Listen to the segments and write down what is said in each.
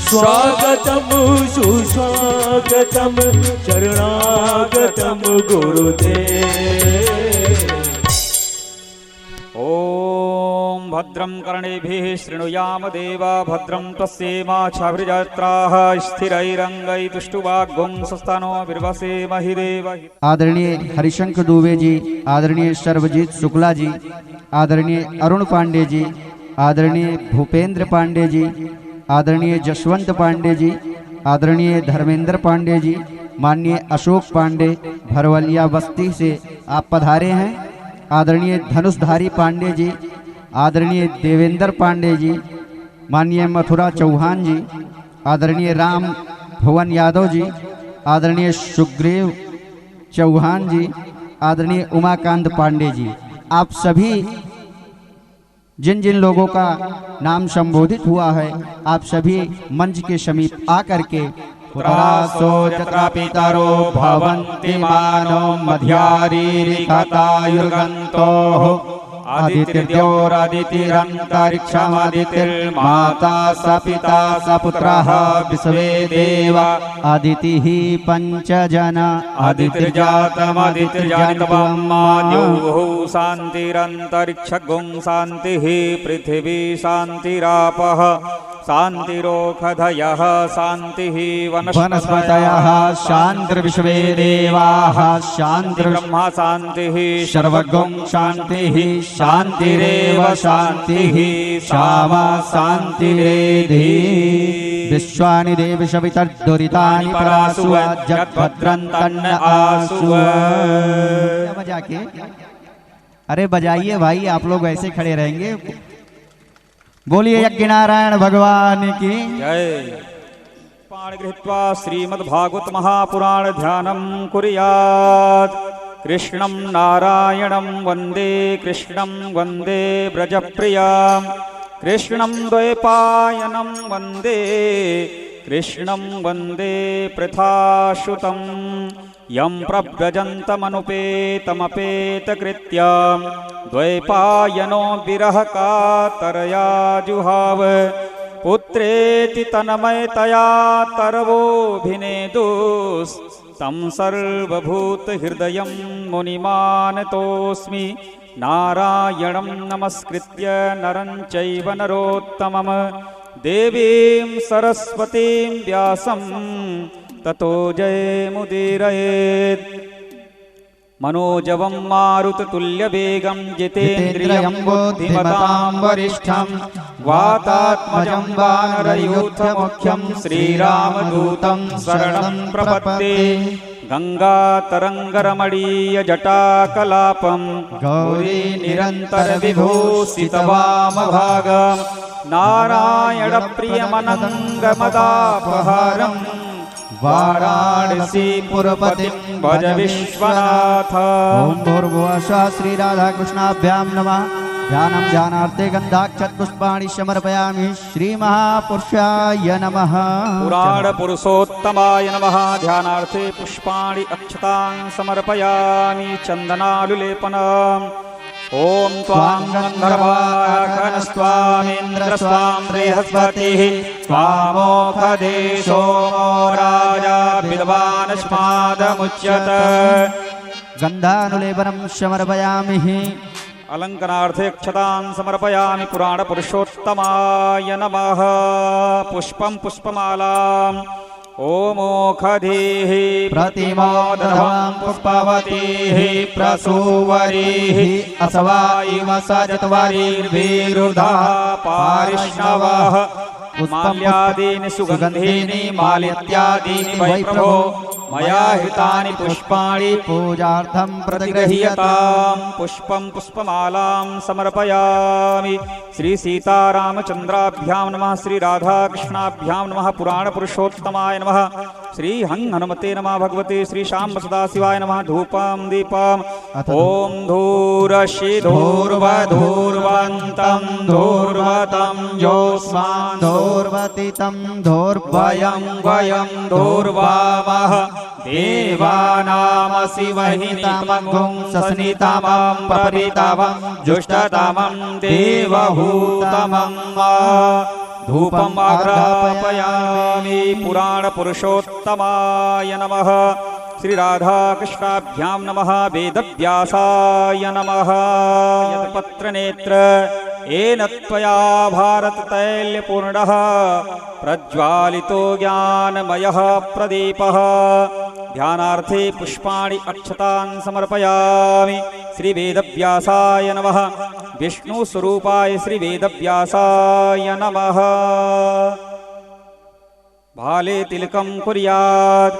स्वागतम सुस्वागतम शरणागतम गुरुदेव। ओम भद्रं कर्णेभिः शृणुयाम देवा भद्रं पश्येमाच्छाभिर्जत्राः स्थिरैरङ्गैस्तुष्टुवाग्गुं सस्तानो विर्वसेमहि देवहि। आदरणीय हरिशंकर दुबे जी, आदरणीय सर्वजीत शुक्ला जी, आदरणीय अरुण पांडे जी, आदरणीय भूपेंद्र पांडे जी, आदरणीय जसवंत पांडे जी, आदरणीय धर्मेंद्र पांडे जी, माननीय अशोक पांडे भरवलिया बस्ती से आप पधारे हैं। आदरणीय धनुषधारी पांडे जी, आदरणीय देवेंद्र पांडे जी, माननीय मथुरा चौहान जी, आदरणीय राम भुवन यादव जी, आदरणीय सुग्रीव चौहान जी, आदरणीय उमाकांत पांडे जी, आप सभी जिन जिन लोगों का नाम संबोधित हुआ है, आप सभी मंच के समीप आकर के पुत्रासो यत्र पितरो भवन्ति मानो मध्यारीरिकतायुर्गन्तोः आदितिर्द्योरादितिरन्तरिक्षमादितिर्माता स पिता स पुत्रः विश्वे देवा आदितिः पंचजन आदितिर्जातमदितिर्जातमद्योः शान्तिरन्तरिक्षगुं शान्तिः पृथिवी शान्तिरापः शान्तिरोषधयः शान्तिः वनस्पतयः शान्तिर्विश्वे देवाः शान्तिर्ब्रह्म शान्तिः सर्वगुं शान्तिः शान्तिरेव शान्तिः सामा शान्तिरेधि। विश्वानि देवि सवितर्दुरितानि परासु जगद्भद्रं तन्न आसु। बजा के अरे बजाइए भाई, आप लोग ऐसे खड़े रहेंगे। बोलिए यज्ञ नारायण भगवान की जय। पाण गृहीत्वा श्रीमद्भागवत महापुराण ध्यानं कुर्यात्। कृष्णं नारायणं वन्दे कृष्णं वन्दे व्रजप्रियां कृष्णं द्वैपायनं वन्दे कृष्णं वन्दे पृथाश्रुतं यं प्रव्रजन्तमनुपेतमपेतकृत्यां द्वैपायनो विरहकातरया जुहाव। पुत्रेति तन्मयतया तरवोऽभिनेदुस्तं सर्वभूतहृदयं मुनिमानतोऽस्मि। नारायणं नमस्कृत्य नरं चैव नरोत्तमं देवीं सरस्वतीं व्यासं ततो जयमुदीरयेत्। मनोजवं मारुततुल्यवेगं जितेन्द्रियं बुद्धिमतां वरिष्ठं वातात्मजं वानरयूथमुख्यं श्रीरामदूतं शरणं प्रपद्ये। गङ्गातरङ्गरमणीयजटाकलापं गौरी निरन्तरविभूषितवामभागं नारायणप्रियमनङ्गमदापहारं वाराणसीपुरपतिं भज विश्वनाथ। ओम भूर्भुवः श्री राधा कृष्णाभ्यां नमः। ध्यानं ध्यानार्थे गन्धाक्षतपुष्पाणि समर्पयामि। श्री महापुरुषाय नमः। पुराण पुरुषोत्तमाय नमः। ध्यानार्थे पुष्पाणि अक्षतां समर्पयामि। चन्दनालुलेपनम् ओम त्वां गन्धर्वाकनस्त्वामिन्द्रस्त्वां बृहस्पतिः त्वामोखदेशो राजा विद्वानस्मादमुच्यत। गन्धानुलेपनं समर्पयामि। अलङ्करणार्थे अक्षतां समर्पयामि। पुराण पुरुषोत्तमाय नमः। पुष्पं पुष्पमालाम् ओमोखधीः प्रतिमोदध्वां पुष्पवतीः प्रसूवरीः असवा इव सजत्वरीर्विरुधा पारिष्णवः। माल्यादीनि सुगन्धीनि मालित्यादीनि वै प्रभो मया हृतानि पुष्पाणि पूजार्थं प्रतिगृह्यताम्। पुष्पं पुष्पमालां समर्पयामि। श्री सीतारामचन्द्राभ्यां नमः। श्री राधाकृष्णाभ्यां नमः। पुराण पुरुषोत्तमाय नमः। श्री हं हनुमते नमः भगवते श्री शाम सदाशिवाय नमः धूपं दीपम ओम धूर्वधूर्वन्तं धूर्वतं जोस्वान् धूर्वतितं धूर्वयं वयं धूर्वामः देवानामसि वहिनीतमं सस्नितमं प्रपितमं जुष्टतमं देवहूतमं धूपम् आग्रापयामि पुराणपुरुषोत्तमाय नमः श्री राधाकृष्णाभ्यां नमः वेदव्यासाय नमः यत्पत्रनेत्र येन त्वया भारततैल्यपूर्णः प्रज्वालितो ज्ञानमयः प्रदीपः ध्यानार्थे पुष्पाणि अक्षतान् समर्पयामि श्री वेदव्यासाय नमः विष्णुस्वरूपाय श्री वेदव्यासाय नमः भाले तिलकं कुर्यात्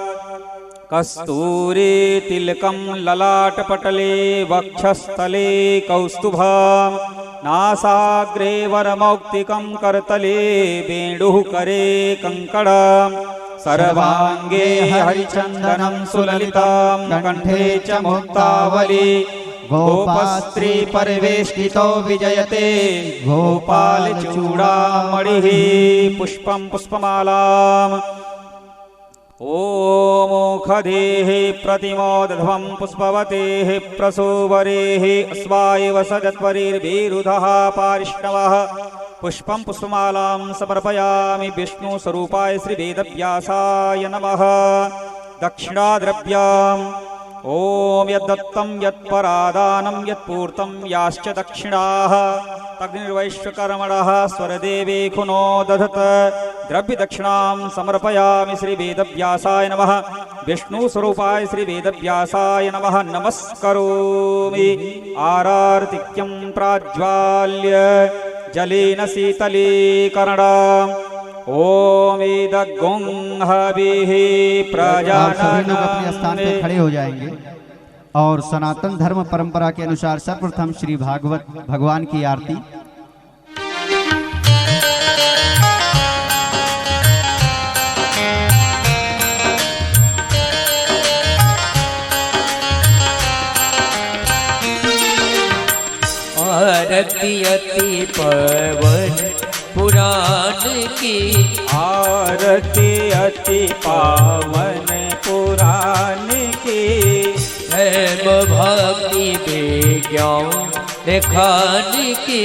कस्तूरी तिलकं ललाटपटले वक्षस्थले कौस्तुभं नासाग्रे वरमौक्तिकं करतले वेणुः करे कङ्कणं सर्वाङ्गे हरिचन्दनं सुललितं कण्ठे च मुक्तावली गोपस्त्री परिवेष्टितो विजयते गोपालचूडामणिः पुष्पं पुष्पमालाम् ॐ मुखदेः प्रतिमोदध्वं पुष्पवतेः प्रसूवरेः अस्वायव सजत्वरीर्भिरुधः पारिष्णवः पुष्पं पुष्पमालां समर्पयामि विष्णुस्वरूपाय श्रीवेदव्यासाय नमः दक्षिणाद्रव्यम् ओम यद्दत्तं यत्परादानं यत्पूर्तं याश्च दक्षिणाः तग्निर्वैश्वकर्मणः स्वरदेवे खुनो दधत द्रव्यदक्षिणां समर्पयामि श्रीवेदव्यासाय नमः विष्णुस्वरूपाय श्रीवेदव्यासाय नमः नमस्करोमि आरार्तिक्यं प्राज्वाल्य जलेन शीतलीकरणम् ओम इदगुंहभिः सभी लोग अपने स्थान पे खड़े हो जाएंगे और सनातन धर्म परंपरा के अनुसार सर्वप्रथम श्री भागवत भगवान की आरती। आरती अति पवन पुराण की आरती अति पावन पुराण की धर्म भक्ति विज्ञान खान की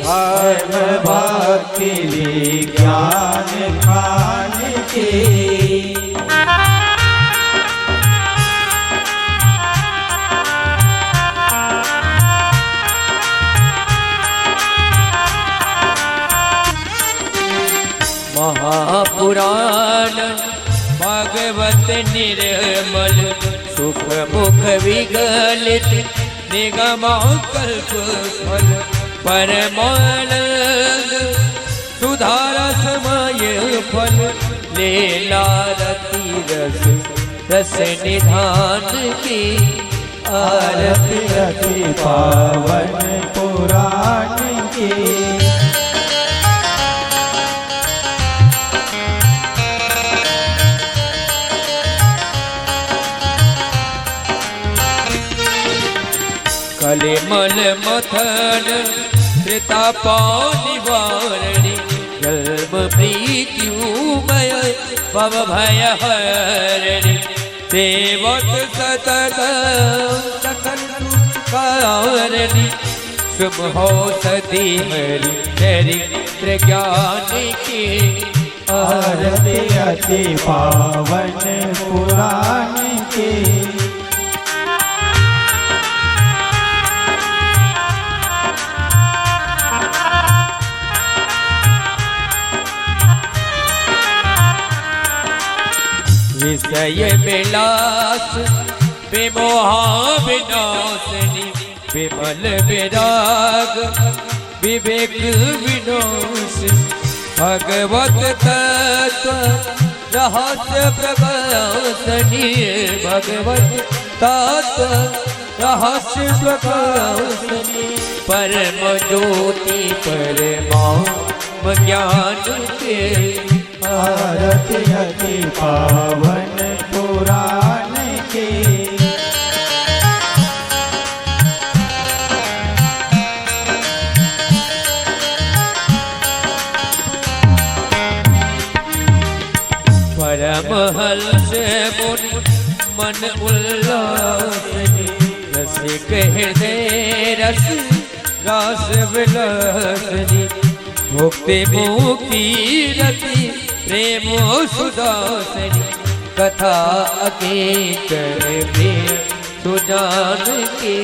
धर्म भक्ति विज्ञान खान की महापुराण भागवत निर्मल सुख मुख विगलित निगमाकल्प फल परमानंद सुधारा समय फल लीलारती रस रस निधान की आरती अति पावन पुराण की कलिमल मथन त्रितापानिवारणी जन्म मृत्युमय भव भय हरणि सेवक सतत सकल कारणि शुभ हो सती हरि चरित्र ज्ञान की आरती अति पावन पुराण की विषय विलास विमोहा विनाशनी विमल विराग विवेक विनाश भगवत तत्व रहस्य प्रकाशनी भगवत तत्व रहस्य प्रकाशनी परम ज्योति परमात्म ज्ञान के आरती अति पावन पुराण के। परमहंस मुनि मन उल्लासनी रसिक हृदय रस रास विलासनी मुक्ति मुक्ति रति प्रेमो सुदासनी कथा अकेत प्रिय सुजान के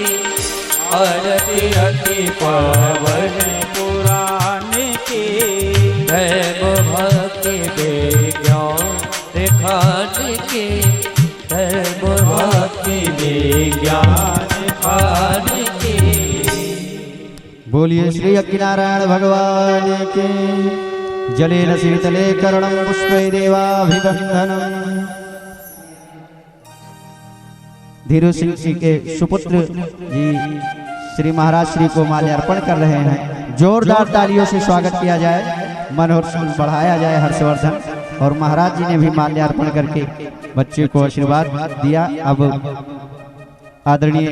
आरती अति पावन पुराण के। धर्म भक्ति विज्ञान खान के धर्म भक्ति विज्ञान खान के। बोलिए श्री अक्किनारायण भगवान के। जलेन शीतले करणं पुष्पै देवाभिवन्दनम्। धीरू सिंह जी के सुपुत्र जी श्री महाराज श्री को माल्यार्पण कर रहे हैं। जोरदार तालियों से स्वागत किया जाए, मनोहर बढ़ाया जाए हर्षवर्धन। और महाराज जी ने भी माल्यार्पण करके बच्चे को आशीर्वाद दिया। अब आदरणीय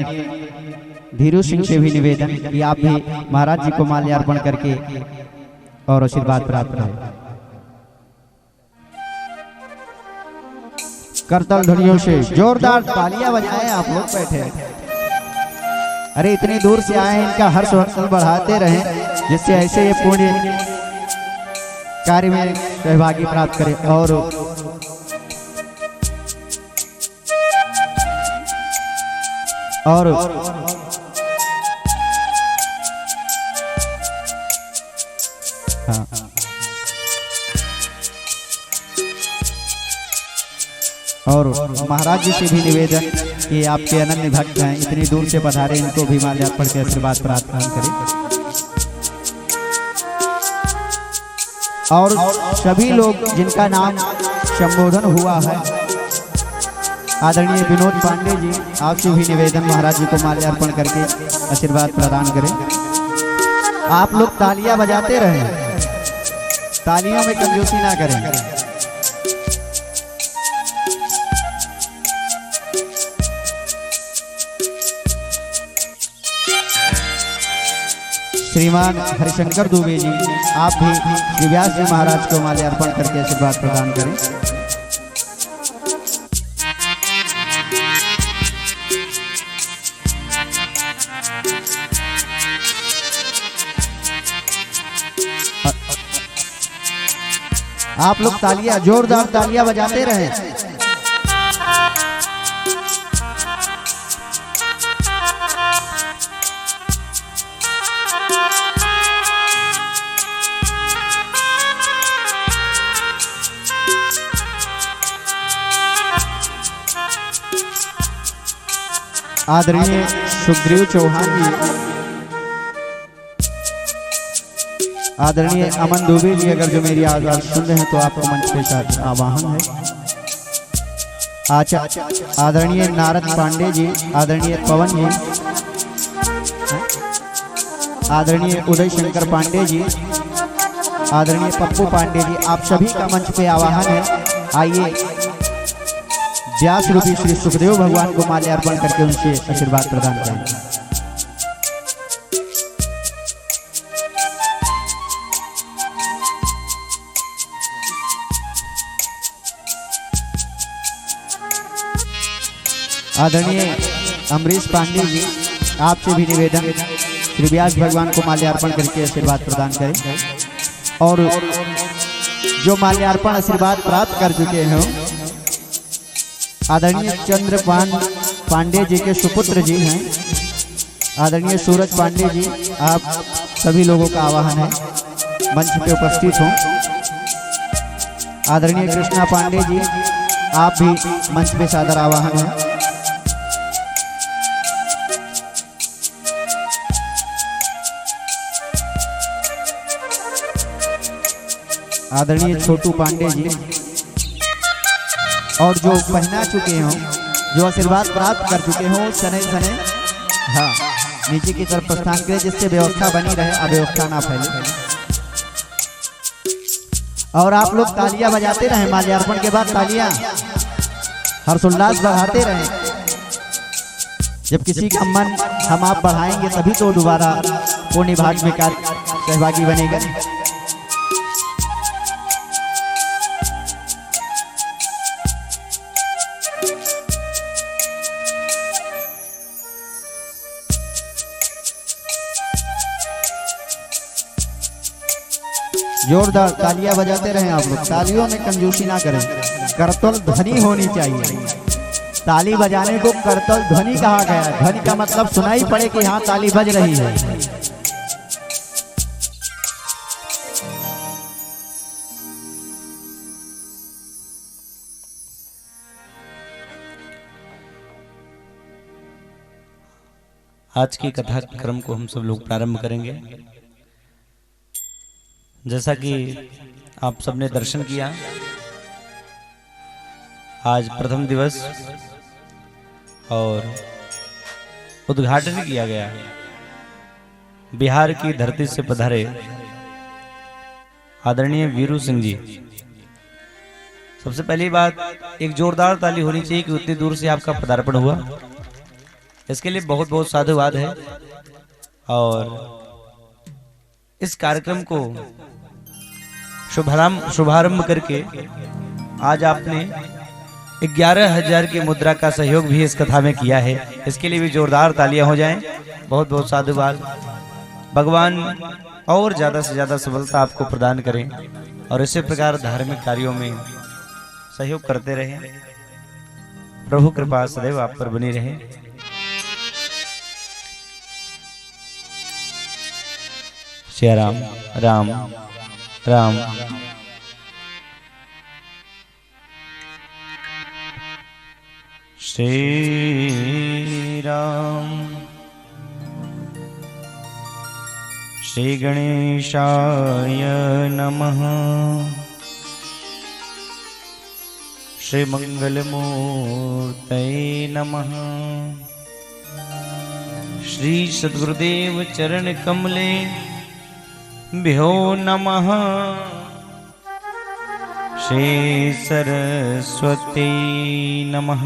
धीरू सिंह से भी निवेदन कि आप भी महाराज जी को माल्यार्पण करके और आशीर्वाद प्राप्त करें। करताल ध्वनियों से जोरदार तालियां बजाएं। आप लोग बैठे, अरे इतनी दूर से आए, इनका हर्षवर्धन बढ़ाते रहें जिससे ऐसे ये पुण्य कार्य में सहभागी प्राप्त करें। और हाँ, और महाराज जी से भी निवेदन कि आपके अनन्य भक्त हैं, इतनी दूर से पधारे, इनको भी माल्यार्पण के आशीर्वाद प्राप्त करें। और सभी लोग जिनका नाम संबोधन हुआ है, आदरणीय विनोद पांडे जी, आपसे भी निवेदन महाराज जी को माल्यार्पण करके आशीर्वाद प्रदान करें। आप लोग तालियां बजाते रहें, तालियों में कंजूसी ना करें। श्रीमान हरिशंकर दुबे जी, आप भी श्री व्यास जी महाराज को माल्यार्पण करके आशीर्वाद प्रदान करें। आप लोग तालियां, जोरदार तालियां बजाते रहें। आदरणीय सुग्रीव चौहान जी, आदरणीय अमन दुबे जी, अगर जो मेरी आवाज सुन रहे हैं तो आपको मंच के साथ आवाहन है। आदरणीय नारद पांडे जी, आदरणीय पवन जी, आदरणीय उदय शंकर पांडे जी, आदरणीय पप्पू पांडे जी, आप सभी का मंच पे आवाहन है। आइए व्यास रूपी श्री सुखदेव भगवान को माल्यार्पण करके उनसे आशीर्वाद प्रदान करें। आदरणीय अमरीश पांडे जी, आपसे भी निवेदन श्री व्यास भगवान को माल्यार्पण करके आशीर्वाद प्रदान करें। और जो माल्यार्पण आशीर्वाद प्राप्त कर चुके हैं, आदरणीय चंद्रपान पांडे जी के सुपुत्र जी हैं, आदरणीय सूरज पांडे जी, आप सभी लोगों का आवाहन है मंच पे उपस्थित हों। आदरणीय कृष्णा पांडे जी, आप भी मंच पे सादर आवाहन है। आदरणीय छोटू पांडे जी, और जो पहना चुके हों, जो आशीर्वाद प्राप्त कर चुके हों, सने सने हाँ नीचे की तरफ प्रस्थान करें जिससे व्यवस्था बनी रहे, अव्यवस्था ना फैले। और आप लोग तालियां बजाते रहें, माल्यार्पण के बाद तालियां। हर्षोल्लास बढ़ाते रहें। जब किसी का मन हम आप बढ़ाएंगे तभी तो दोबारा पुण्य भाग में सहभागी बनेगा। जोरदार तालियां बजाते रहें आप लोग। तालियों में कंजूसी ना करें, करतल ध्वनि होनी चाहिए। ताली बजाने को करतल ध्वनि कहा गया है। ध्वनि का मतलब सुनाई पड़े कि हाँ ताली बज रही है। आज की कथा क्रम को हम सब लोग प्रारंभ करेंगे। जैसा कि आप सबने दर्शन किया, आज प्रथम दिवस और उद्घाटन किया गया। बिहार की धरती से पधारे आदरणीय वीरू सिंह जी। सबसे पहली बात, एक जोरदार ताली होनी चाहिए कि उतनी दूर से आपका पदार्पण हुआ। इसके लिए बहुत बहुत साधुवाद है। और इस कार्यक्रम को शुभारंभ करके आज आपने 11,000 की मुद्रा का सहयोग भी इस कथा में किया है। इसके लिए भी जोरदार तालियां हो जाएं। बहुत बहुत साधुवाद। भगवान और ज्यादा से ज्यादा सफलता आपको प्रदान करें और इसी प्रकार धार्मिक कार्यों में सहयोग करते रहें। प्रभु कृपा सदैव आप पर बनी रहे। श्री राम राम राम। श्री राम। श्री गणेशाय नमः। श्री मंगलमूर्तये नमः। श्री सद्गुरुदेव चरण कमले भ्यो नमः। श्री सरस्वती नमः।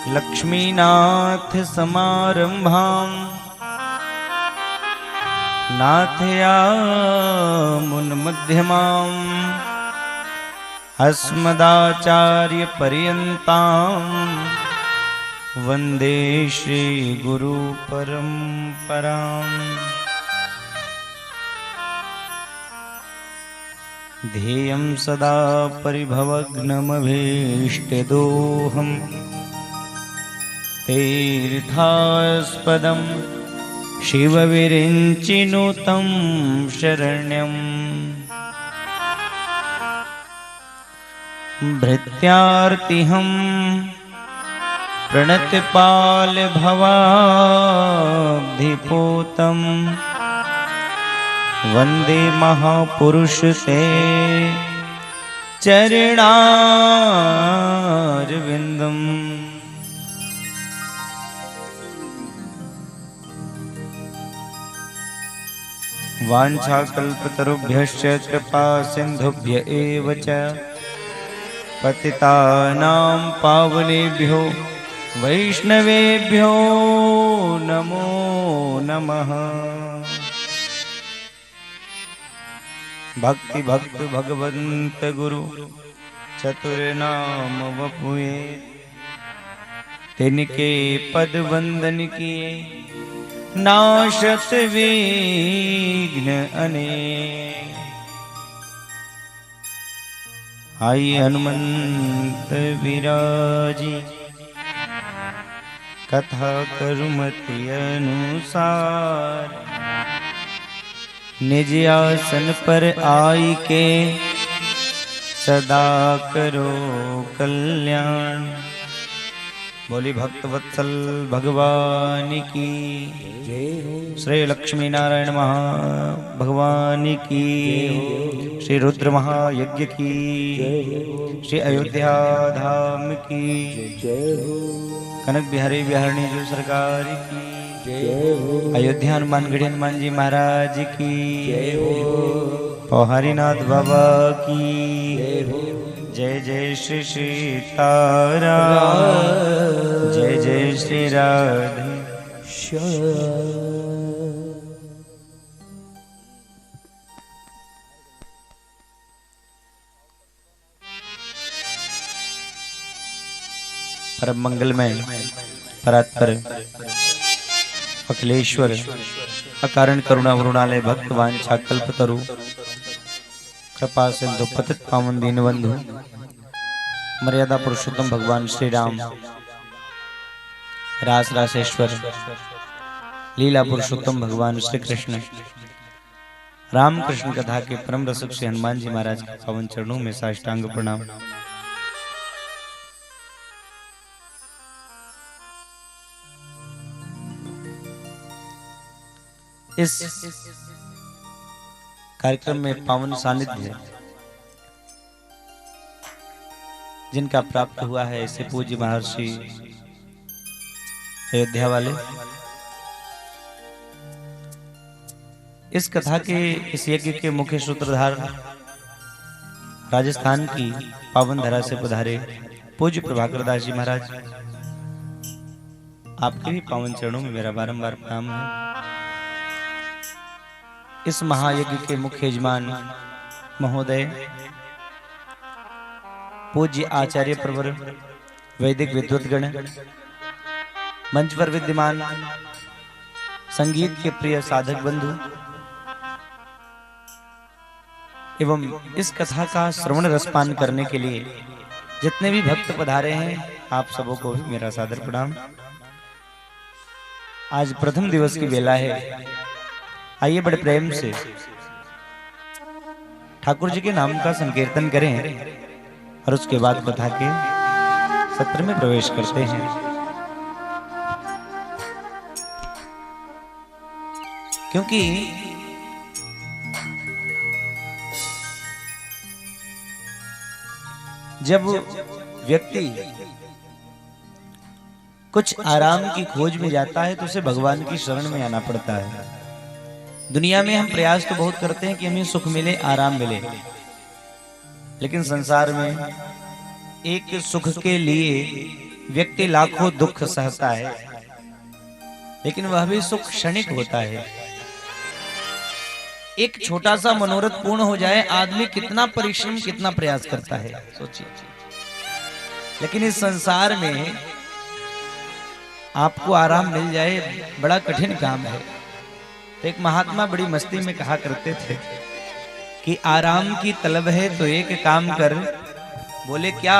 लक्ष्मीनाथ समारंभां नाथयामुनमध्यमाम् अस्मदाचार्य पर्यन्ताम् वंदे श्री गुरु परंपराम्। ध्येयं सदा परिभवग्नमभीष्टदोहम् तीर्थास्पदं शिवविरिञ्चिनुतं शरण्यम्। भृत्यार्तिहम् प्रणतपाल भवाब्धिपोतम् वंदे महापुरुष ते चरणारविंदम्। वाञ्छाकल्पतरुभ्यश्च कृपा सिन्धुभ्य एव च पतितानां पावनेभ्यो वैष्णवेभ्यो नमो नमः। भक्ति भक्त भगवंत गुरु चतुर्नाम वपुए तिनके पद वंदन किए नाशत विघ्न अनेक। आई हनुमंत विराजी कथा करुमति अनुसार। निज आसन पर आई के सदा करो कल्याण। बोली भक्त वत्सल भगवान की श्री लक्ष्मी नारायण महा भगवान की, श्री रुद्र महायज्ञ की, श्री अयोध्या धाम की, कनक बिहारी बिहारणी जो सरकार की, अयोध्या हनुमान गढ़ी हनुमान जी महाराज की। पौहारीनाथ बाबा की जय जय श्री सीताराम जय जय श्री राधे परम मंगलमय परात्पर अखिलेश्वर अकारण करुणा वरुणालय भक्तवान कल्पतरु कृपा सिंधु पतित पावन दीनबंधु मर्यादा पुरुषोत्तम भगवान श्री राम रास रासेश्वर लीला पुरुषोत्तम भगवान श्री कृष्ण राम कृष्ण कथा के परम रसिक श्री हनुमान जी महाराज के पावन चरणों में साष्टांग प्रणाम। इस कार्यक्रम में पावन सानिध्य जिनका प्राप्त हुआ है ऐसे पूज्य महर्षि अयोध्या वाले, इस कथा के इस यज्ञ के मुख्य सूत्रधार राजस्थान की पावन धरा से पधारे पूज्य प्रभाकर दास जी महाराज, आपके भी पावन चरणों में मेरा बारंबार प्रणाम है। इस महायज्ञ के मुख्य यजमान महोदय पूज्य आचार्य प्रवर वैदिक विद्वतगण, मंच पर विद्यमान संगीत के प्रिय साधक बंधु एवं इस कथा का श्रवण रसपान करने के लिए जितने भी भक्त पधारे हैं, आप सबों को भी मेरा सादर प्रणाम। आज प्रथम दिवस की बेला है, आइए बड़े प्रेम से ठाकुर जी के नाम का संकीर्तन करें और उसके बाद कथा के सत्र में प्रवेश करते हैं। क्योंकि जब व्यक्ति कुछ आराम की खोज में जाता है तो उसे भगवान की शरण में आना पड़ता है। दुनिया में हम प्रयास तो बहुत करते हैं कि हमें सुख मिले, आराम मिले, लेकिन संसार में एक सुख के लिए व्यक्ति लाखों दुख सहता है, लेकिन वह भी सुख क्षणिक होता है। एक छोटा सा मनोरथ पूर्ण हो जाए, आदमी कितना परिश्रम कितना प्रयास करता है, सोचिए। लेकिन इस संसार में आपको आराम मिल जाए बड़ा कठिन काम है। तो एक महात्मा बड़ी मस्ती में कहा करते थे कि आराम की तलब है तो एक काम कर। बोले क्या?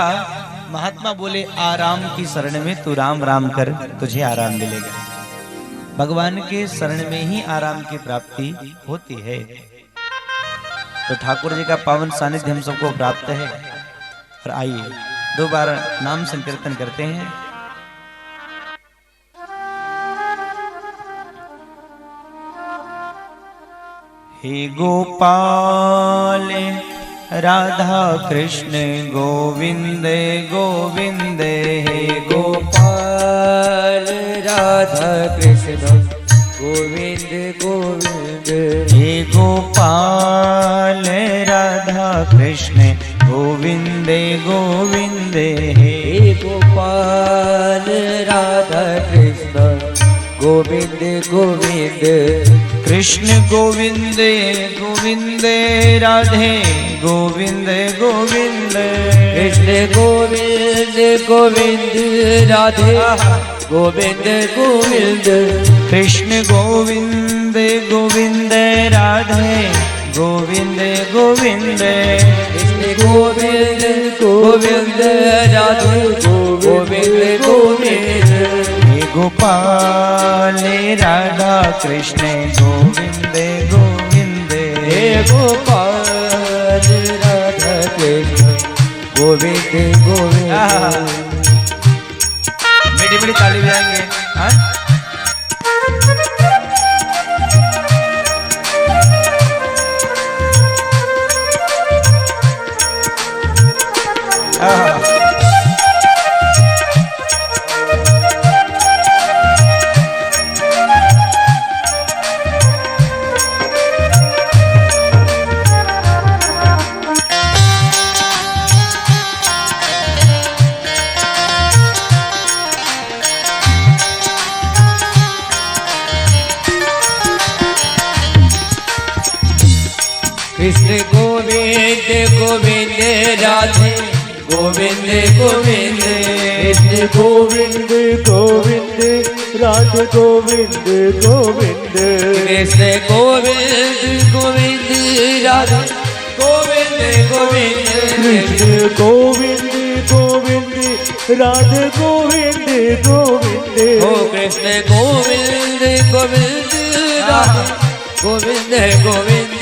महात्मा बोले आराम की शरण में तू राम राम कर, तुझे आराम मिलेगा। भगवान के शरण में ही आराम की प्राप्ति होती है। तो ठाकुर जी का पावन सानिध्य हम सबको प्राप्त है। और आइए दो बार नाम संकीर्तन करते हैं। हे गोपाल राधा कृष्ण गोविंद गोविंद, हे गोपाल राधा कृष्ण गोविंद गोविंद, हे गोपाल राधा कृष्ण गोविंद गोविंद, हे गोपाल राधा कृष्ण गोविंद गोविंद, कृष्ण गोविंद गोविंद राधे गोविंद गोविंद, कृष्ण गोविंद गोविंद राधे गोविंद गोविंद, कृष्ण गोविंद गोविंद राधे गोविंद गोविंद, कृष्ण गोविंद गोविंद राधे गोविंद गोविंद, हे गोपाल राधा कृष्ण गोविंद गोविंद, हे गोपाल राधा कृष्ण गोविंद गोविंद। मीठी मीठी ताली बजाएंगे। हाँ? कृष्ण गोविंद गोविंद राधे गोविंद गोविंद कृष्ण गोविंद गोविंद राधे गोविंद गोविंद कृष्ण गोविंद गोविंद राधे गोविंद गोविंद कृष्ण गोविंद गोविंद राधे गोविंद गोविंद ओ कृष्ण गोविंद गोविंद राधे गोविंद गोविंद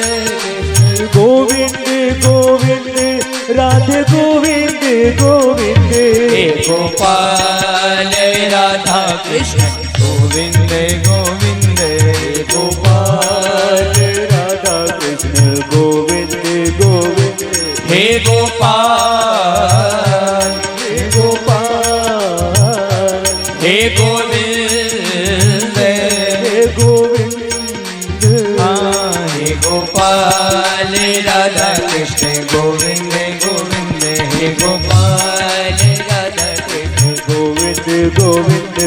गोविंद गोविंद राधे गोविंद गोविंद हे गोपाल राधा कृष्ण गोविंद गोविंद गोपाल राधा कृष्ण गोविंद गोविंद हे गोपाल हे गोपाल हे गोविंद हे गोविंद हे गोपाल राधा कृष्ण गोविंद गोविंद हे गोपाल राधा कृष्ण गोविंद गोविंद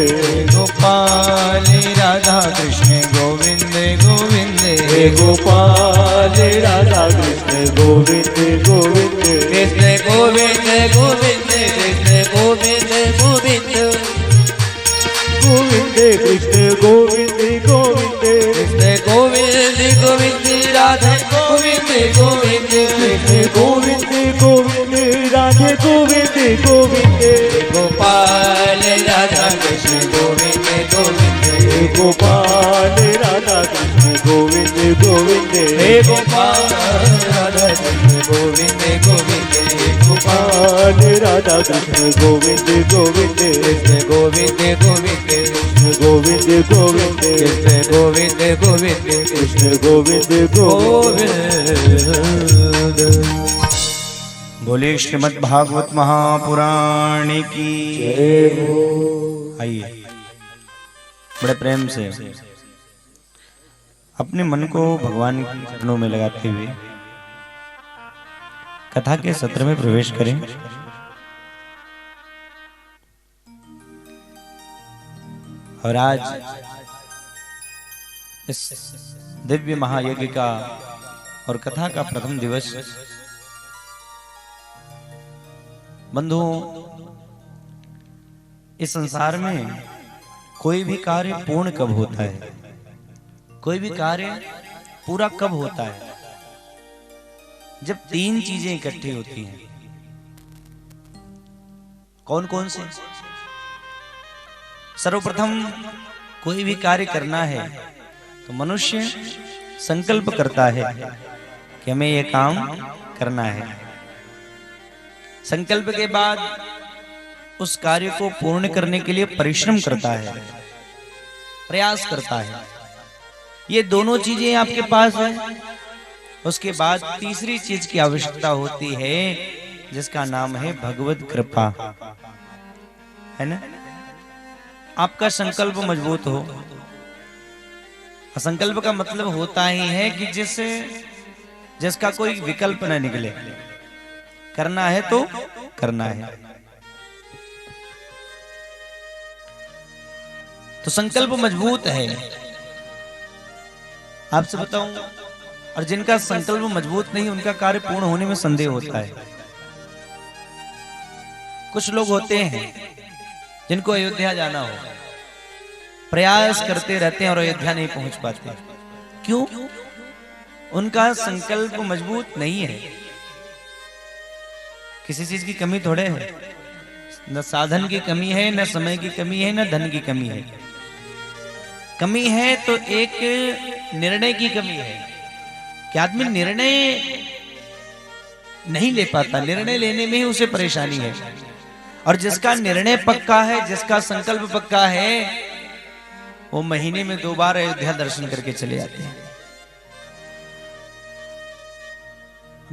गोपाल राधा कृष्ण गोविंद गोविंद हे गोपाल राधा कृष्ण गोविंद गोविंद कृष्ण गोविंद गोविंद कृष्ण गोविंद गोविंद गोविंद कृष्ण गोविंद गोविंद कृष्ण गोविंद गोविंद राधा गोविंद गोविंद कृष्ण गोविंद गोविंद राधे गोविंद गोविंद गोपाल राधा कृष्ण गोविंद गोविंद हे गोपाल राधा कृष्ण गोविंद गोविंद हे गोपाल राधा कृष्ण गोविंद गोविंद हे गोपाल राधा कृष्ण गोविंद गोविंद कृष्ण गोविंद गोविंद गोविंद गोविंद कृष्ण गोविंद गोविंद कृष्ण गोविंद गोविंद बोले श्रीमद् भागवत महापुराण की आइए बड़े प्रेम से अपने मन को भगवान के चरणों में लगाते हुए कथा के सत्र में प्रवेश करें। और आज इस दिव्य महायज्ञ का और कथा का प्रथम दिवस बंधुओं, इस संसार में कोई भी कार्य पूर्ण कब होता है, कोई भी कार्य पूरा कब होता है? जब तीन चीजें इकट्ठी होती हैं। कौन कौन से? सर्वप्रथम कोई भी कार्य करना है तो मनुष्य संकल्प करता है कि हमें यह काम करना है। संकल्प के बाद उस कार्य को पूर्ण करने के लिए परिश्रम करता है, प्रयास करता है। ये दोनों चीजें आपके पास है। उसके बाद तीसरी चीज की आवश्यकता होती है जिसका नाम है भगवत कृपा, है ना? आपका संकल्प मजबूत हो। संकल्प का मतलब होता ही है कि जिसका कोई विकल्प न निकले, करना है तो करना है। तो संकल्प मजबूत है। आपसे बताऊं, और जिनका संकल्प मजबूत नहीं उनका कार्य पूर्ण होने में संदेह होता है। कुछ लोग होते हैं जिनको अयोध्या जाना हो, प्रयास करते रहते हैं और अयोध्या नहीं पहुंच पाते। क्यों? उनका संकल्प मजबूत नहीं है। किसी चीज की कमी थोड़े है, न साधन की कमी है, न समय की कमी है, न धन की कमी है। कमी है तो एक निर्णय की कमी है कि आदमी निर्णय नहीं ले पाता, निर्णय लेने में ही उसे परेशानी है। और जिसका निर्णय पक्का है, जिसका संकल्प पक्का है, वो महीने में 2 बार अयोध्या दर्शन करके चले जाते हैं।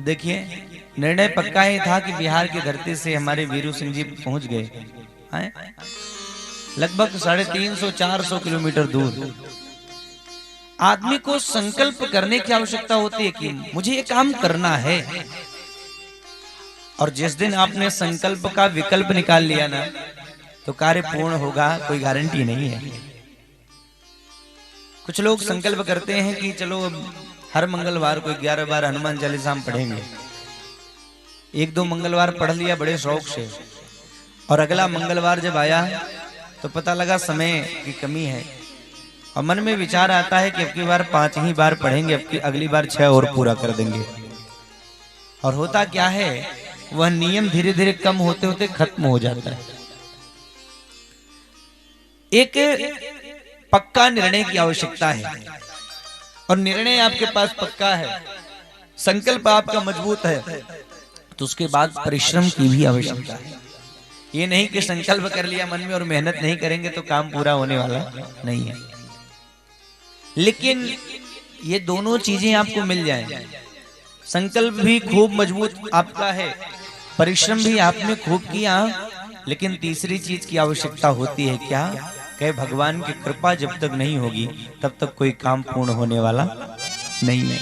देखिए, निर्णय पक्का ही था कि बिहार की धरती से हमारे वीरू सिंह जी पहुंच गए हैं, लगभग 350-400 किलोमीटर दूर। आदमी को संकल्प करने की आवश्यकता होती है कि मुझे ये काम करना है। और जिस दिन आपने संकल्प का विकल्प निकाल लिया ना, तो कार्य पूर्ण होगा, कोई गारंटी नहीं है। कुछ लोग संकल्प करते हैं कि चलो अब हर मंगलवार को 11 बार हनुमान चालीसा हम पढ़ेंगे। 1-2 मंगलवार पढ़ लिया बड़े शौक से, और अगला मंगलवार जब आया तो पता लगा समय की कमी है, और मन में विचार आता है कि अब की बार 5 ही बार पढ़ेंगे, अब की अगली बार 6 और पूरा कर देंगे। और होता क्या है, वह नियम धीरे धीरे कम होते होते खत्म हो जाता है। एक पक्का निर्णय की आवश्यकता है, और निर्णय आपके पास पक्का है, संकल्प आपका मजबूत है, तो उसके बाद परिश्रम की भी आवश्यकता है। ये नहीं कि संकल्प कर लिया मन में और मेहनत नहीं करेंगे तो काम पूरा होने वाला नहीं है। लेकिन ये दोनों चीजें आपको मिल जाएं, संकल्प भी खूब मजबूत आपका है, परिश्रम भी आपने खूब किया, लेकिन तीसरी चीज की आवश्यकता होती है क्या, कि भगवान की कृपा जब तक नहीं होगी तब तक कोई काम पूर्ण होने वाला नहीं है।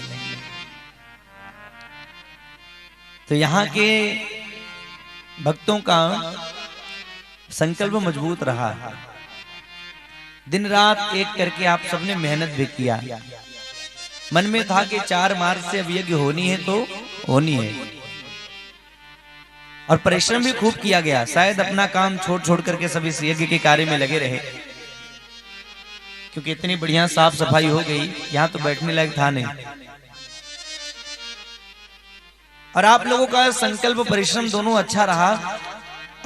तो यहाँ के भक्तों का संकल्प मजबूत रहा, दिन रात एक करके आप सबने मेहनत भी किया। मन में था कि 4 मार्च से अब यज्ञ होनी है तो होनी है, और परिश्रम भी खूब किया गया। शायद अपना काम छोड़ छोड़ करके सब इस यज्ञ के कार्य में लगे रहे, क्योंकि इतनी बढ़िया साफ सफाई हो गई, यहां तो बैठने लायक था नहीं। और आप लोगों का संकल्प परिश्रम दोनों अच्छा रहा,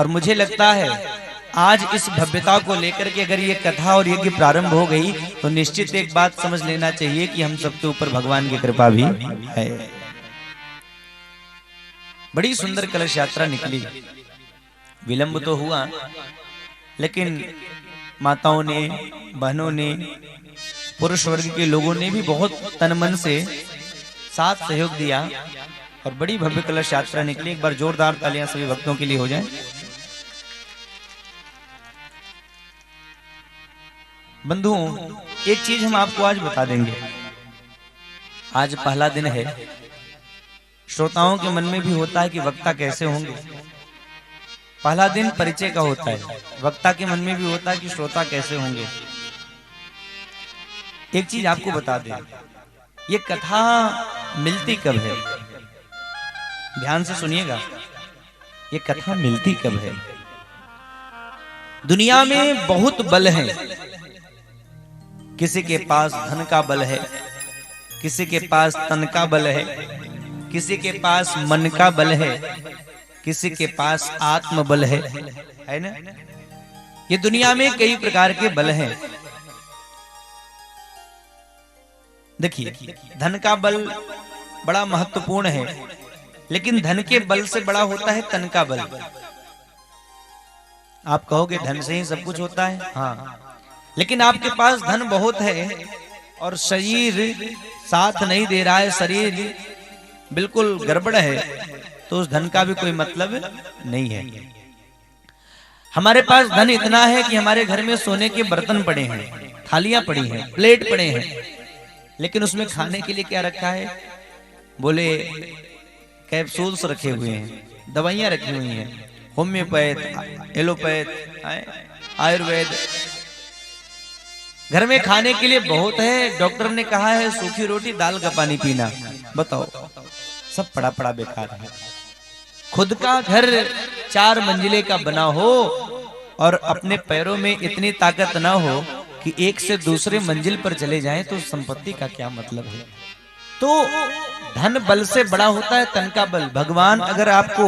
और मुझे लगता है आज इस भव्यता को लेकर के अगर ये कथा और यज्ञ प्रारंभ हो गई तो निश्चित एक बात समझ लेना चाहिए कि हम सबके ऊपर भगवान की कृपा भी है। बड़ी सुंदर कलश यात्रा निकली, विलंब तो हुआ, लेकिन माताओं ने, बहनों ने, पुरुष वर्ग के लोगों ने भी बहुत तन मन से साथ सहयोग दिया, और बड़ी भव्य कलश यात्रा निकली। एक बार जोरदार तालियां सभी भक्तों के लिए हो जाएं। बंधुओं, एक चीज हम आपको आज बता देंगे। आज पहला दिन है, श्रोताओं के मन में भी होता है कि वक्ता कैसे होंगे। पहला दिन परिचय का होता है, वक्ता के मन में भी होता है कि श्रोता कैसे होंगे। एक चीज आपको बता दें, ये कथा मिलती कब है, ध्यान से सुनिएगा, ये कथा मिलती कब है। दुनिया में बहुत बल है, किसी के पास धन का बल है, किसी के पास तन का बल है, किसी के पास मन का बल है, किसी के पास आत्म बल है ना। ये दुनिया में कई प्रकार के बल हैं। देखिए, धन का बल बड़ा महत्वपूर्ण है, लेकिन धन के बल से बड़ा होता है तन का बल। आप कहोगे धन से ही सब कुछ होता है, हाँ, लेकिन आपके पास धन बहुत है और शरीर साथ नहीं दे रहा है, शरीर बिल्कुल गड़बड़ है, तो उस धन का भी कोई मतलब नहीं है। हमारे पास धन इतना है कि हमारे घर में सोने के बर्तन पड़े हैं, थालियां पड़ी हैं, प्लेट पड़े हैं, लेकिन उसमें खाने के लिए क्या रखा है, बोले कैप्सूल्स रखे हुए हैं, दवाइयां रखी हुई हैं, होम्योपैथ, एलोपैथ, आयुर्वेद। घर में खाने के लिए बहुत है, डॉक्टर ने कहा है सूखी रोटी दाल का पानी पीना। बताओ, सब पड़ा पड़ा बेकार है। खुद का घर 4 मंजिले का बना हो और अपने पैरों में इतनी ताकत ना हो कि एक से दूसरे मंजिल पर चले जाएं, तो संपत्ति का क्या मतलब है। तो धन बल से बड़ा होता है तन का बल। भगवान अगर आपको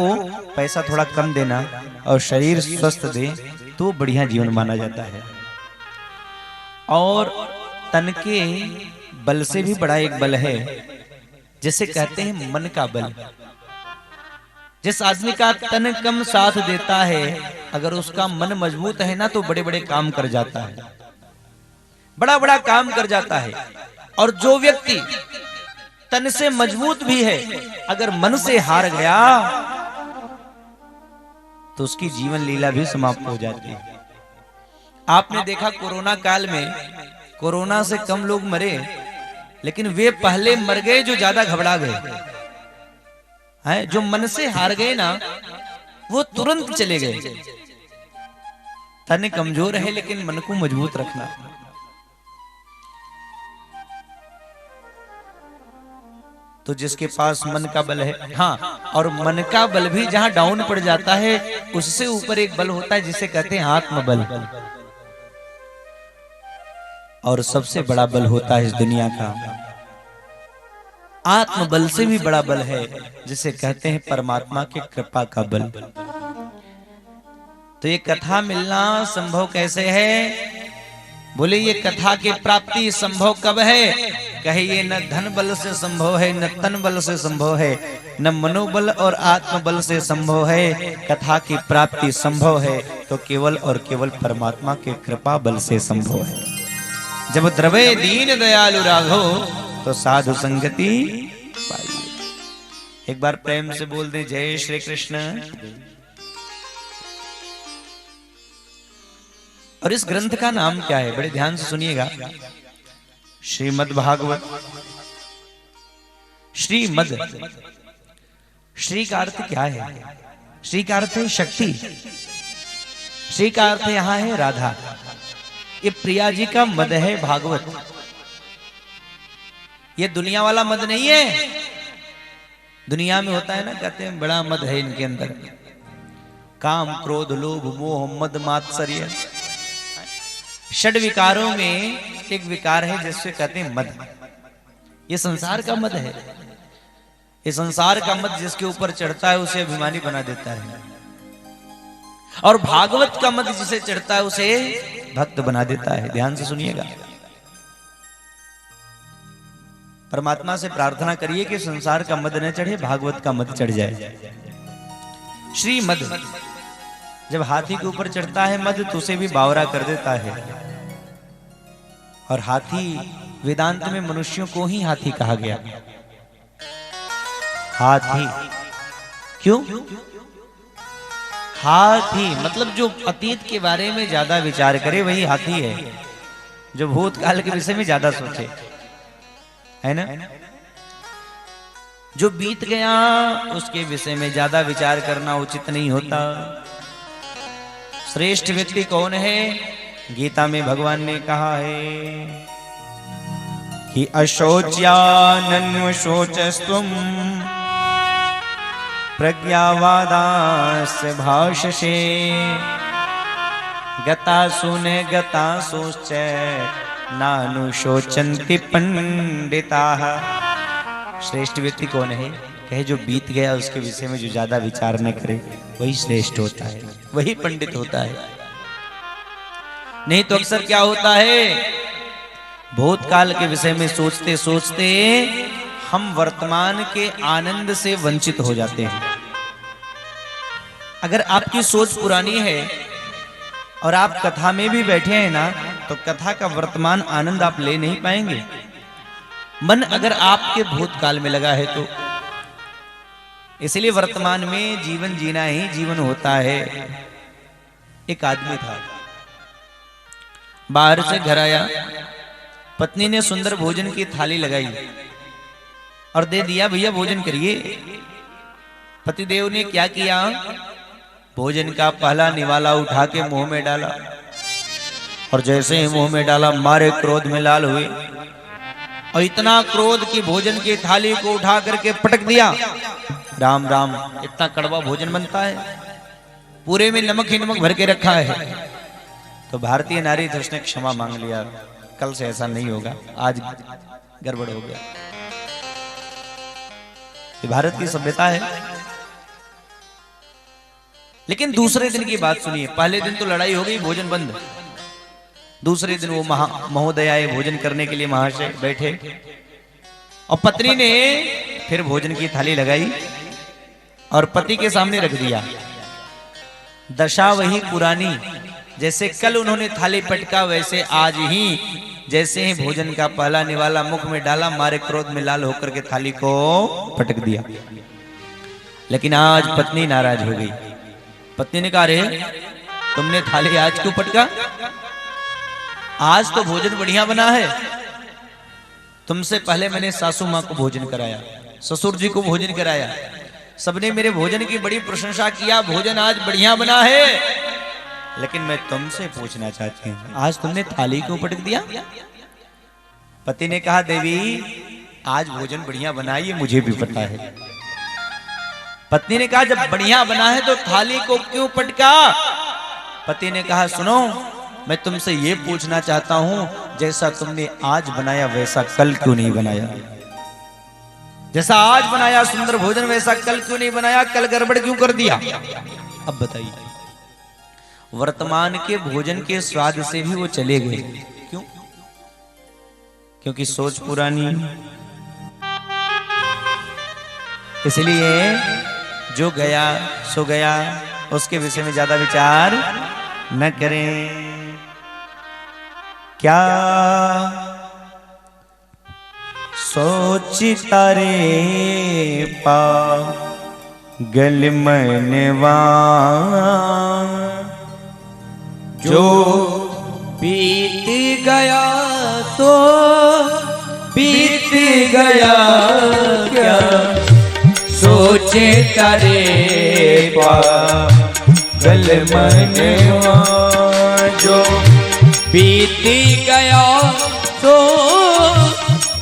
पैसा थोड़ा कम देना और शरीर स्वस्थ दे तो बढ़िया जीवन माना जाता है। और तन के बल से भी बड़ा एक बल है, जिसे कहते हैं मन का बल। जिस आदमी का तन कम साथ देता है, अगर उसका मन मजबूत है ना, तो बड़े बड़े काम कर जाता है, बड़ा बड़ा काम कर जाता है। और जो व्यक्ति तन से मजबूत भी है, अगर मन से हार गया तो उसकी जीवन लीला भी समाप्त हो जाती है। आपने देखा कोरोना काल में कोरोना से कम लोग मरे, लेकिन वे पहले मर गए जो ज्यादा घबरा गए हैं। जो मन से हार गए ना, वो तुरंत चले गए। तन कमजोर है लेकिन मन को मजबूत रखना। तो जिसके पास मन का बल है, हाँ, और मन का बल भी जहां डाउन पड़ जाता है उससे ऊपर एक बल होता है जिसे कहते हैं आत्मबल। और सबसे बड़ा बल होता है इस दुनिया का आत्मबल से भी बड़ा बल है जिसे कहते हैं परमात्मा के कृपा का बल। तो ये कथा मिलना संभव कैसे है? बोले ये कथा की प्राप्ति संभव कब है? कहे ये न धन बल से संभव है, न तन बल से संभव है, न मनोबल और आत्मबल से संभव है। कथा की प्राप्ति संभव है तो केवल और केवल परमात्मा के कृपा बल से संभव है। जब द्रवे दीन दयालु राघो तो साधु संगति पाइए। एक बार प्रेम से बोल दे जय श्री कृष्ण। और इस ग्रंथ का नाम क्या है? बड़े ध्यान से सुनिएगा। श्रीमद् भागवत। श्रीमद्, श्री का अर्थ क्या है? श्री का अर्थ है शक्ति। श्री का अर्थ यहां है राधा। ये प्रिया जी का मद है भागवत। ये दुनिया वाला मद नहीं है। दुनिया में होता है ना, कहते हैं बड़ा मद है इनके अंदर, काम क्रोध लोभ मोह मद मात्सर्य। षड विकारों में एक विकार है जिससे कहते हैं मद। ये संसार का मद है। ये संसार का मद जिसके ऊपर चढ़ता है उसे अभिमानी बना देता है, और भागवत का मद जिसे चढ़ता है उसे भक्त बना देता है। ध्यान से सुनिएगा। परमात्मा से प्रार्थना करिए कि संसार का मद न चढ़े, भागवत का मद चढ़ जाए। श्री मद, जब हाथी के ऊपर चढ़ता है मद तो उसे भी बावरा कर देता है। और हाथी वेदांत में मनुष्यों को ही हाथी कहा गया। हाथी क्यों? हाथी मतलब जो अतीत के बारे में ज्यादा विचार करे वही हाथी है, जो भूतकाल के विषय में ज्यादा सोचे, है ना। जो बीत गया उसके विषय में ज्यादा विचार करना उचित नहीं होता। श्रेष्ठ व्यक्ति कौन है? गीता में भगवान ने कहा है कि अशोच्यानन्वशोचस्त्वं प्रज्ञावादास्य भाषसे गतासुने गतासुश्च नानुशोचन्ति पंडिताः। श्रेष्ठ व्यक्ति कौन है? कहे जो बीत गया उसके विषय में जो ज्यादा विचार न करे वही श्रेष्ठ होता है, वही पंडित होता है। नहीं तो अक्सर क्या होता है, भूतकाल के विषय में सोचते सोचते हम वर्तमान के आनंद से वंचित हो जाते हैं। अगर आपकी सोच पुरानी है और आप कथा में भी बैठे हैं ना, तो कथा का वर्तमान आनंद आप ले नहीं पाएंगे। मन अगर आपके भूतकाल में लगा है तो इसलिए वर्तमान में जीवन जीना ही जीवन होता है। एक आदमी था, बाहर से घर आया, पत्नी ने सुंदर भोजन की थाली लगाई और दे दिया, भैया भोजन करिए। पतिदेव ने क्या किया? भोजन का पहला निवाला उठा के मुंह में डाला, और जैसे ही मुंह में डाला मारे क्रोध में लाल हुए, और इतना क्रोध कि भोजन की थाली को उठा करके पटक दिया। राम राम, इतना कड़वा भोजन बनता है, पूरे में नमक ही नमक भर के रखा है। तो भारतीय नारी तो उसने क्षमा मांग लिया, कल से ऐसा नहीं होगा, आज गड़बड़ हो गया। ये भारत की सभ्यता है। लेकिन दूसरे दिन की बात सुनिए। पहले दिन तो लड़ाई हो गई, भोजन बंद। दूसरे दिन वो महोदय आए भोजन करने के लिए, महाशय बैठे, और पत्नी ने फिर भोजन की थाली लगाई और पति के सामने रख दिया। दशा वही पुरानी, जैसे कल उन्होंने थाली पटका वैसे आज ही, जैसे ही भोजन का पहला निवाला मुख में डाला, मारे क्रोध में लाल होकर के थाली को पटक दिया। लेकिन आज पत्नी नाराज हो गई। पत्नी ने कहा, रे तुमने थाली आज क्यों पटका? आज तो भोजन बढ़िया बना है। तुमसे पहले मैंने सासू माँ को भोजन कराया, ससुर जी को भोजन कराया, सबने मेरे भोजन की बड़ी प्रशंसा किया, भोजन आज बढ़िया बना है। लेकिन मैं तुमसे पूछना चाहती हूँ, आज तुमने थाली क्यों पटक दिया? पति ने कहा, देवी आज भोजन बढ़िया बना है, ये मुझे भी पता है। पत्नी ने कहा जब बढ़िया बना है तो थाली को क्यों पटका? पति ने कहा सुनो, मैं तुमसे ये पूछना चाहता हूं, जैसा तुमने आज बनाया वैसा कल क्यों नहीं बनाया? जैसा आज बनाया सुंदर भोजन वैसा कल क्यों नहीं बनाया? कल गड़बड़ क्यों कर दिया? अब बताइए। वर्तमान के भोजन के स्वाद से भी वो चले गए। क्यों? क्योंकि सोच पुरानी। इसलिए जो गया सो गया, उसके विषय में ज्यादा विचार न करें। क्या सोचता रे पागल मनवा, जो बीत गया तो बीत गया, क्या सोचे तारे पागल मनवा, जो बीत गया तो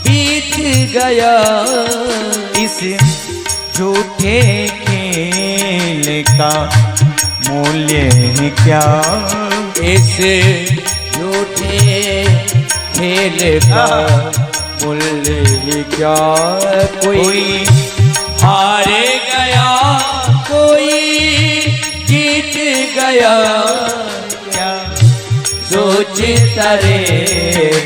बीत गया। इस झूठे खेल का मूल्य है क्या? इस झूठे खेल का मूल्य है क्या? कोई हार गया, कोई जीत गया, क्या सोच तारे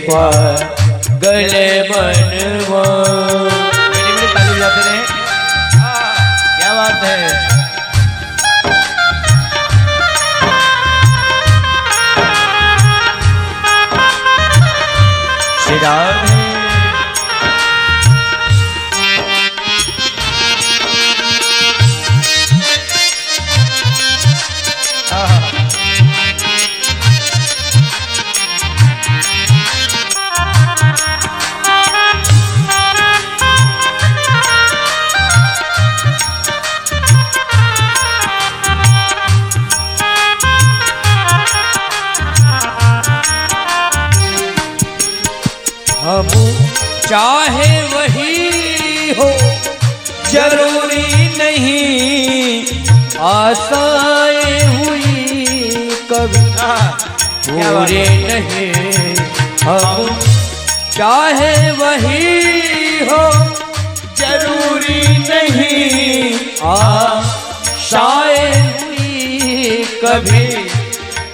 पागल मनवा। मेरी ताली बजाते रहे। क्या बात है। श्री राधे। हम चाहे वही हो, जरूरी नहीं आशाएं हुई कभी पूरे नहीं। हम चाहे वही हो, जरूरी नहीं आशाएं हुई कभी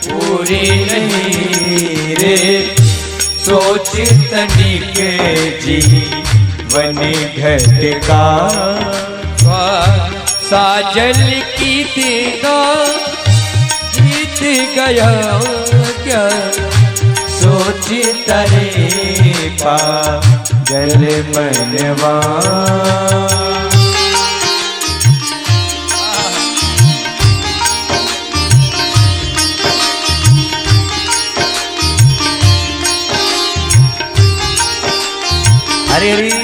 पूरी नहीं रे। सोच तनिक जीवन घटका, साजल की तेरा जीत गया, क्या सोच तरे पागल मनवा। हरे हरे।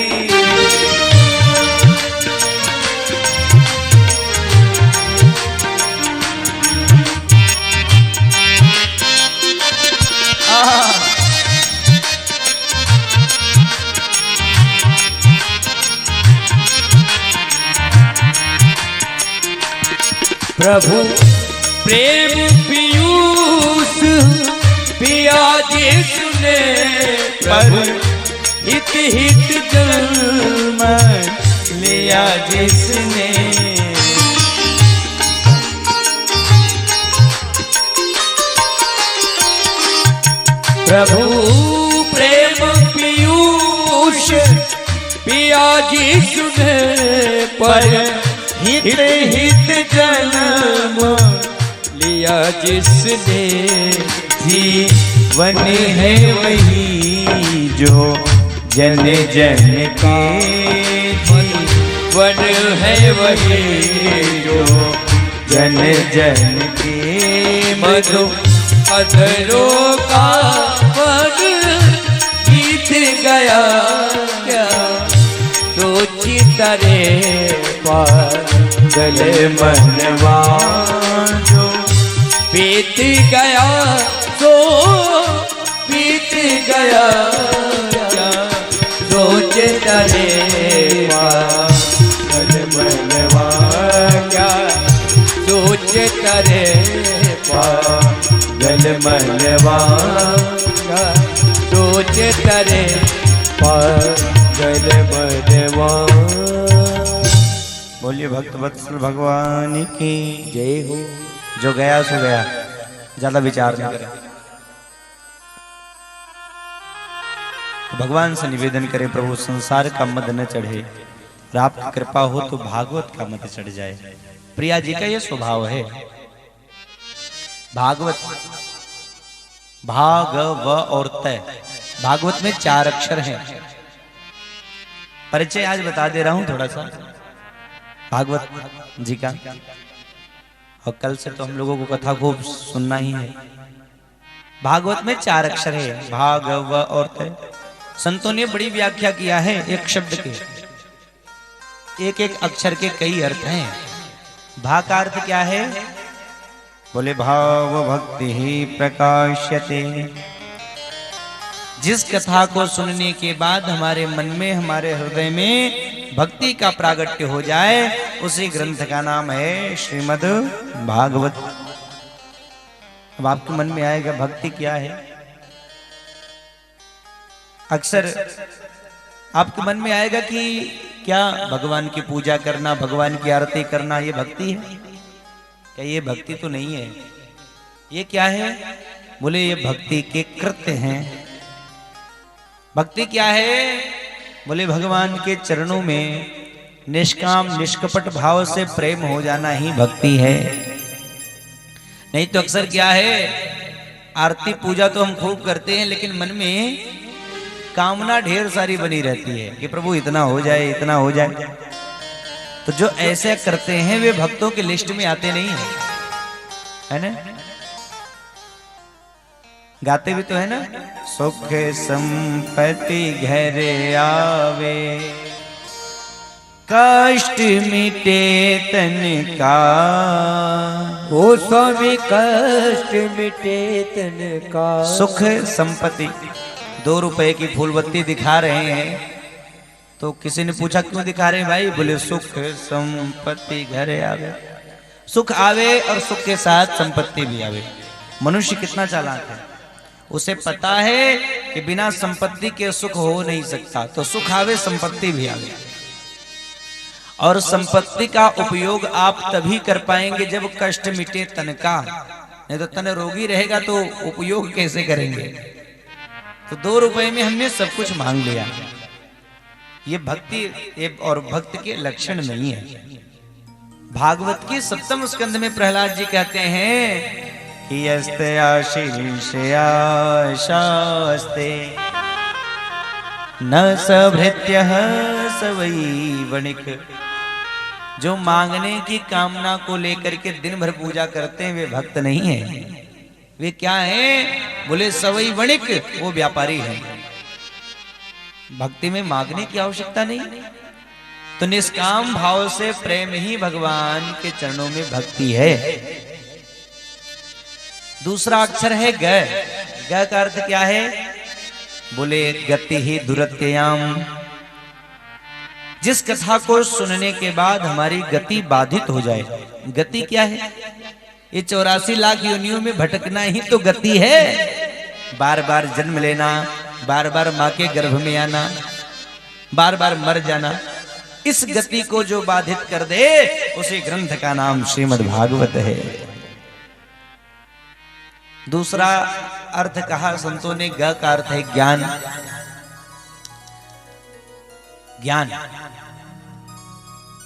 प्रभु प्रेम पीयूष पिया जिसने, प्रभु हित हित जन्म लिया जिसने। प्रभु प्रेम पीयूष पिया जिसने, पर हित हित जन्म लिया जिसने। जीवन है वही जो जन जन के, जीवन है वही जो जन जन के। मधु अधरों का पद बीत गया, क्या सोच तारे पागल मनवा। जो बीत गया तो बीत गया, क्या सोच तरे पागल मनवा क्या सोच तरे पागल मनवा क्या सोच तरे पागल मनवा। बोलिए भक्त वत्सल भगवान की जय हो। जो गया सो गया, ज्यादा विचार नहीं करें। भगवान से निवेदन करें प्रभु संसार का मद न चढ़े और आपकी कृपा हो तो भागवत का मद चढ़ जाए। प्रिया जी का यह स्वभाव है। भागवत भाग व और तय, भागवत में 4 अक्षर हैं। परिचय आज बता दे रहा हूं थोड़ा सा भागवत जी का, और कल से तो हम लोगों को कथा खूब सुनना ही है। भागवत में 4 अक्षर है, भाग व और तय। संतों ने बड़ी व्याख्या किया है, एक शब्द के एक एक अक्षर के कई अर्थ हैं। भा का अर्थ क्या है? बोले भाव भक्ति ही प्रकाश्यते। जिस कथा को सुनने के बाद हमारे मन में, हमारे हृदय में भक्ति का प्रागट्य हो जाए, उसी ग्रंथ का नाम है श्रीमद् भागवत। अब आपके मन में आएगा भक्ति क्या है? अक्सर आपके मन में आएगा कि क्या भगवान की पूजा करना, भगवान की आरती करना ये भक्ति है? क्या ये भक्ति तो नहीं है। ये क्या है? बोले ये भक्ति के कृत्य हैं। भक्ति क्या है? बोले भगवान के चरणों में निष्काम निष्कपट भाव से प्रेम हो जाना ही भक्ति है। नहीं तो अक्सर क्या है, आरती पूजा तो हम खूब करते हैं, लेकिन मन में कामना ढेर सारी बनी रहती है कि प्रभु इतना हो जाए, इतना हो जाए। तो जो ऐसे करते हैं वे भक्तों के लिस्ट में आते नहीं है ना? गाते भी तो है ना, सुख संपत्ति घर आवे, कष्ट मिटे तन का। ओ स्वामी कष्ट मिटे तन का। सुख संपत्ति, 2 रुपए की फूलबत्ती दिखा रहे हैं तो किसी ने पूछा क्यों दिखा रहे हैं भाई? बोले सुख संपत्ति घर आवे। सुख आवे और सुख के साथ संपत्ति भी आवे। मनुष्य कितना चालाक है, उसे पता है कि बिना संपत्ति के सुख हो नहीं सकता, तो सुख आवे संपत्ति भी आवे। और संपत्ति का उपयोग आप तभी कर पाएंगे जब कष्ट मिटे तन का, नहीं तो तन रोगी रहेगा तो उपयोग कैसे करेंगे? तो 2 रुपए में हमने सब कुछ मांग लिया। ये भक्ति और भक्त के लक्षण नहीं है। भागवत के 7वें स्कंद में प्रहलाद जी कहते हैं कि यस्ते आशीर्षयाशास्ते न सभृत्यः सवै वणिक। जो मांगने की कामना को लेकर के दिन भर पूजा करते हैं वे भक्त नहीं है। वे क्या हैं? बोले सवई वणिक, वो व्यापारी है। भक्ति में मांगने की आवश्यकता नहीं। तो निष्काम भाव से प्रेम ही भगवान के चरणों में भक्ति है। दूसरा अक्षर है ग। ग का अर्थ क्या है? बोले गति ही दुरत्ययाम। जिस कथा को सुनने के बाद हमारी गति बाधित हो जाए। गति क्या है? ये 84 लाख योनियों में भटकना ही तो गति है। बार बार जन्म लेना, बार बार माँ के गर्भ में आना, बार बार मर जाना, इस गति को जो बाधित कर दे उसी ग्रंथ का नाम श्रीमद् भागवत है। दूसरा अर्थ कहा संतों ने, ग का अर्थ है ज्ञान। ज्ञान,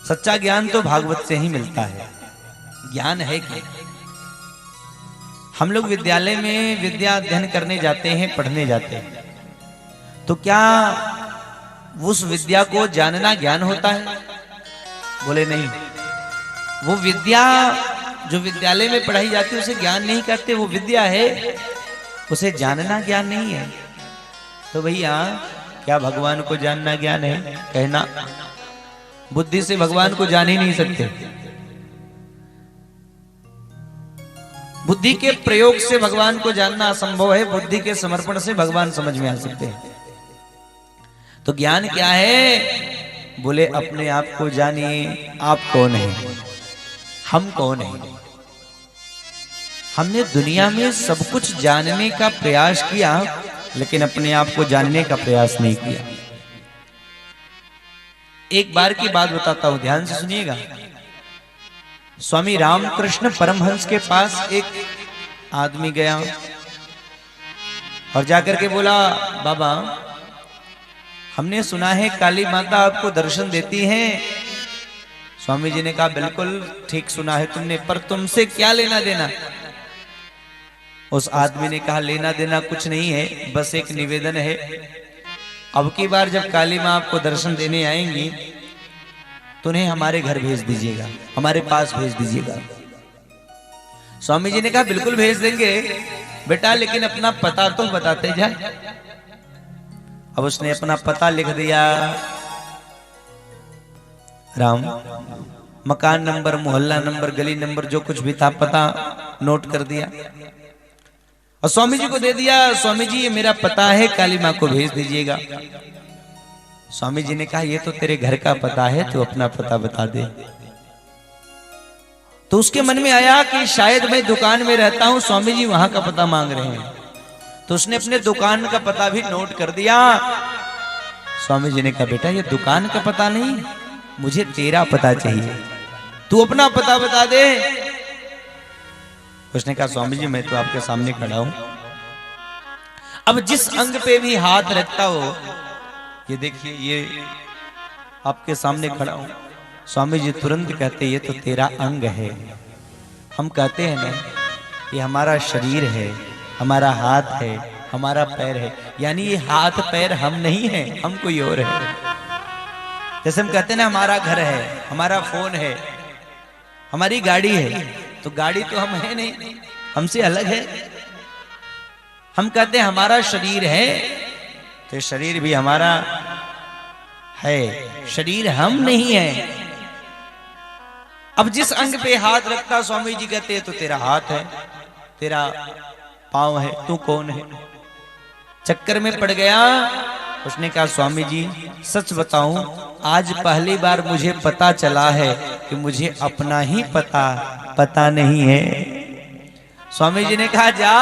सच्चा ज्ञान तो भागवत से ही मिलता है। ज्ञान है कि हम लोग विद्यालय में विद्या अध्ययन करने जाते हैं, पढ़ने जाते हैं, तो क्या उस विद्या को जानना ज्ञान होता है? बोले नहीं। वो विद्या जो विद्यालय में पढ़ाई जाती है उसे ज्ञान नहीं कहते, वो विद्या है, उसे जानना ज्ञान नहीं है। तो भैया क्या भगवान को जानना ज्ञान है? कहना बुद्धि से भगवान को जान ही नहीं सकते। बुद्धि के प्रयोग से भगवान को जानना असंभव है, बुद्धि के समर्पण से भगवान समझ में आ सकते हैं। तो ज्ञान क्या है? बोले अपने आप को जानिए, आप कौन है, हम कौन है। हमने दुनिया में सब कुछ जानने का प्रयास किया, लेकिन अपने आप को जानने का प्रयास नहीं किया। एक बार की बात बताता हूं, ध्यान से सुनिएगा। स्वामी रामकृष्ण परमहंस के पास एक आदमी गया और जाकर के बोला, बाबा हमने सुना है काली माता आपको दर्शन देती हैं। स्वामी जी ने कहा, बिल्कुल ठीक सुना है तुमने, पर तुमसे क्या लेना देना। उस आदमी ने कहा, लेना देना कुछ नहीं है, बस एक निवेदन है, अब की बार जब काली माँ आपको दर्शन देने आएंगी तो उन्हें हमारे घर भेज दीजिएगा, हमारे पास भेज दीजिएगा। स्वामी जी ने कहा, बिल्कुल भेज देंगे बेटा, लेकिन अपना पता तो बताते जाए। अब उसने अपना पता लिख दिया, राम, मकान नंबर, मोहल्ला नंबर, गली नंबर, जो कुछ भी था पता नोट कर दिया और स्वामी जी को दे दिया। स्वामी जी ये मेरा पता है, काली माँ को भेज दीजिएगा। स्वामी जी ने कहा, ये तो तेरे घर का पता है, तू अपना पता बता दे। तो उसके मन में आया कि शायद मैं दुकान में रहता हूं, स्वामी जी वहां का पता मांग रहे हैं, तो उसने अपने दुकान का पता भी नोट कर दिया। स्वामी जी ने कहा, बेटा ये दुकान का पता नहीं, मुझे तेरा पता चाहिए, तू अपना पता बता दे। उसने कहा, स्वामी जी मैं तो आपके सामने खड़ा हूं, अब जिस अंग पे भी हाथ रखता हो, ये देखिए ये आपके सामने खड़ा हूं। स्वामी जी तुरंत कहते, ये तो तेरा अंग है। हम कहते हैं ना, ये हमारा शरीर है, हमारा हाथ है, हमारा पैर है, यानी ये हाथ पैर हम नहीं है, हम कोई और है। जैसे हम कहते हैं ना, हमारा घर है, हमारा फोन है, हमारी गाड़ी है, तो गाड़ी तो हम है नहीं, हमसे अलग है। हम कहते हैं हमारा शरीर है, तो शरीर भी हमारा है, शरीर हम नहीं है। अब जिस अंग पे हाथ रखता, स्वामी जी कहते हैं तो तेरा हाथ है, तेरा पांव है, तू कौन है। चक्कर में पड़ गया। उसने कहा, स्वामी जी सच बताऊं, आज पहली बार मुझे पता चला है कि मुझे अपना ही पता नहीं है। स्वामी जी ने कहा, जा,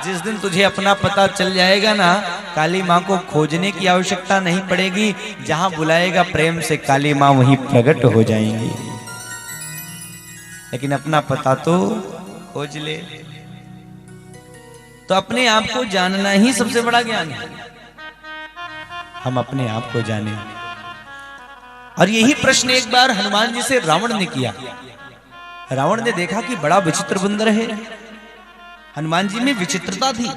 जिस दिन तुझे अपना पता चल जाएगा ना, काली माँ को खोजने की आवश्यकता नहीं पड़ेगी, जहां बुलाएगा प्रेम से काली माँ वहीं प्रकट हो जाएंगी। लेकिन अपना पता तो खोज ले। तो अपने आप को जानना ही सबसे बड़ा ज्ञान है। हम अपने आप को जाने। और यही प्रश्न एक बार हनुमान जी से रावण ने किया। रावण ने देखा कि बड़ा विचित्र बंदर है। हनुमान जी में विचित्रता थी,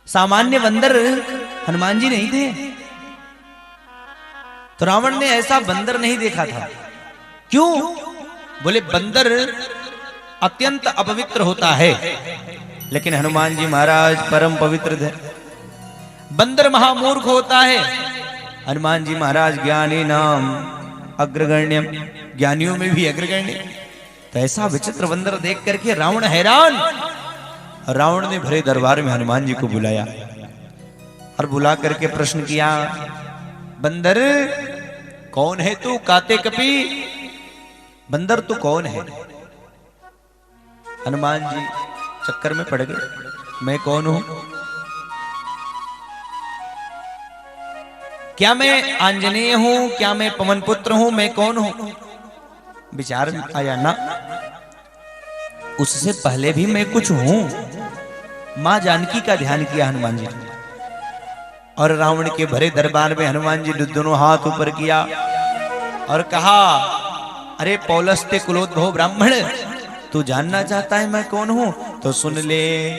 सामान्य बंदर हनुमान जी नहीं थे। तो रावण ने ऐसा बंदर नहीं देखा था। क्यों? बोले बंदर अत्यंत अपवित्र होता है, लेकिन हनुमान जी महाराज परम पवित्र थे। बंदर महामूर्ख होता है, हनुमान जी महाराज ज्ञानी नाम अग्रगण्यम, ज्ञानियों में भी अग्रगण्य। तो ऐसा विचित्र बंदर देख करके रावण हैरान। रावण ने भरे दरबार में हनुमान जी को बुलाया और बुला करके प्रश्न किया, बंदर कौन है तू? काते कपी, बंदर तू कौन है? हनुमान जी चक्कर में पड़ गए, मैं कौन हूं? क्या मैं आंजनेय हूं? क्या मैं पवन पुत्र हूं? मैं कौन हूं? विचार आया ना, उससे पहले भी मैं कुछ हूं। मां जानकी का ध्यान किया हनुमान जी ने, और रावण के भरे दरबार में हनुमान जी ने दोनों हाथ ऊपर किया और कहा, अरे पौलस्त्य कुलोद्भव ब्राह्मण, तू जानना चाहता है मैं कौन हूं? तो सुन ले,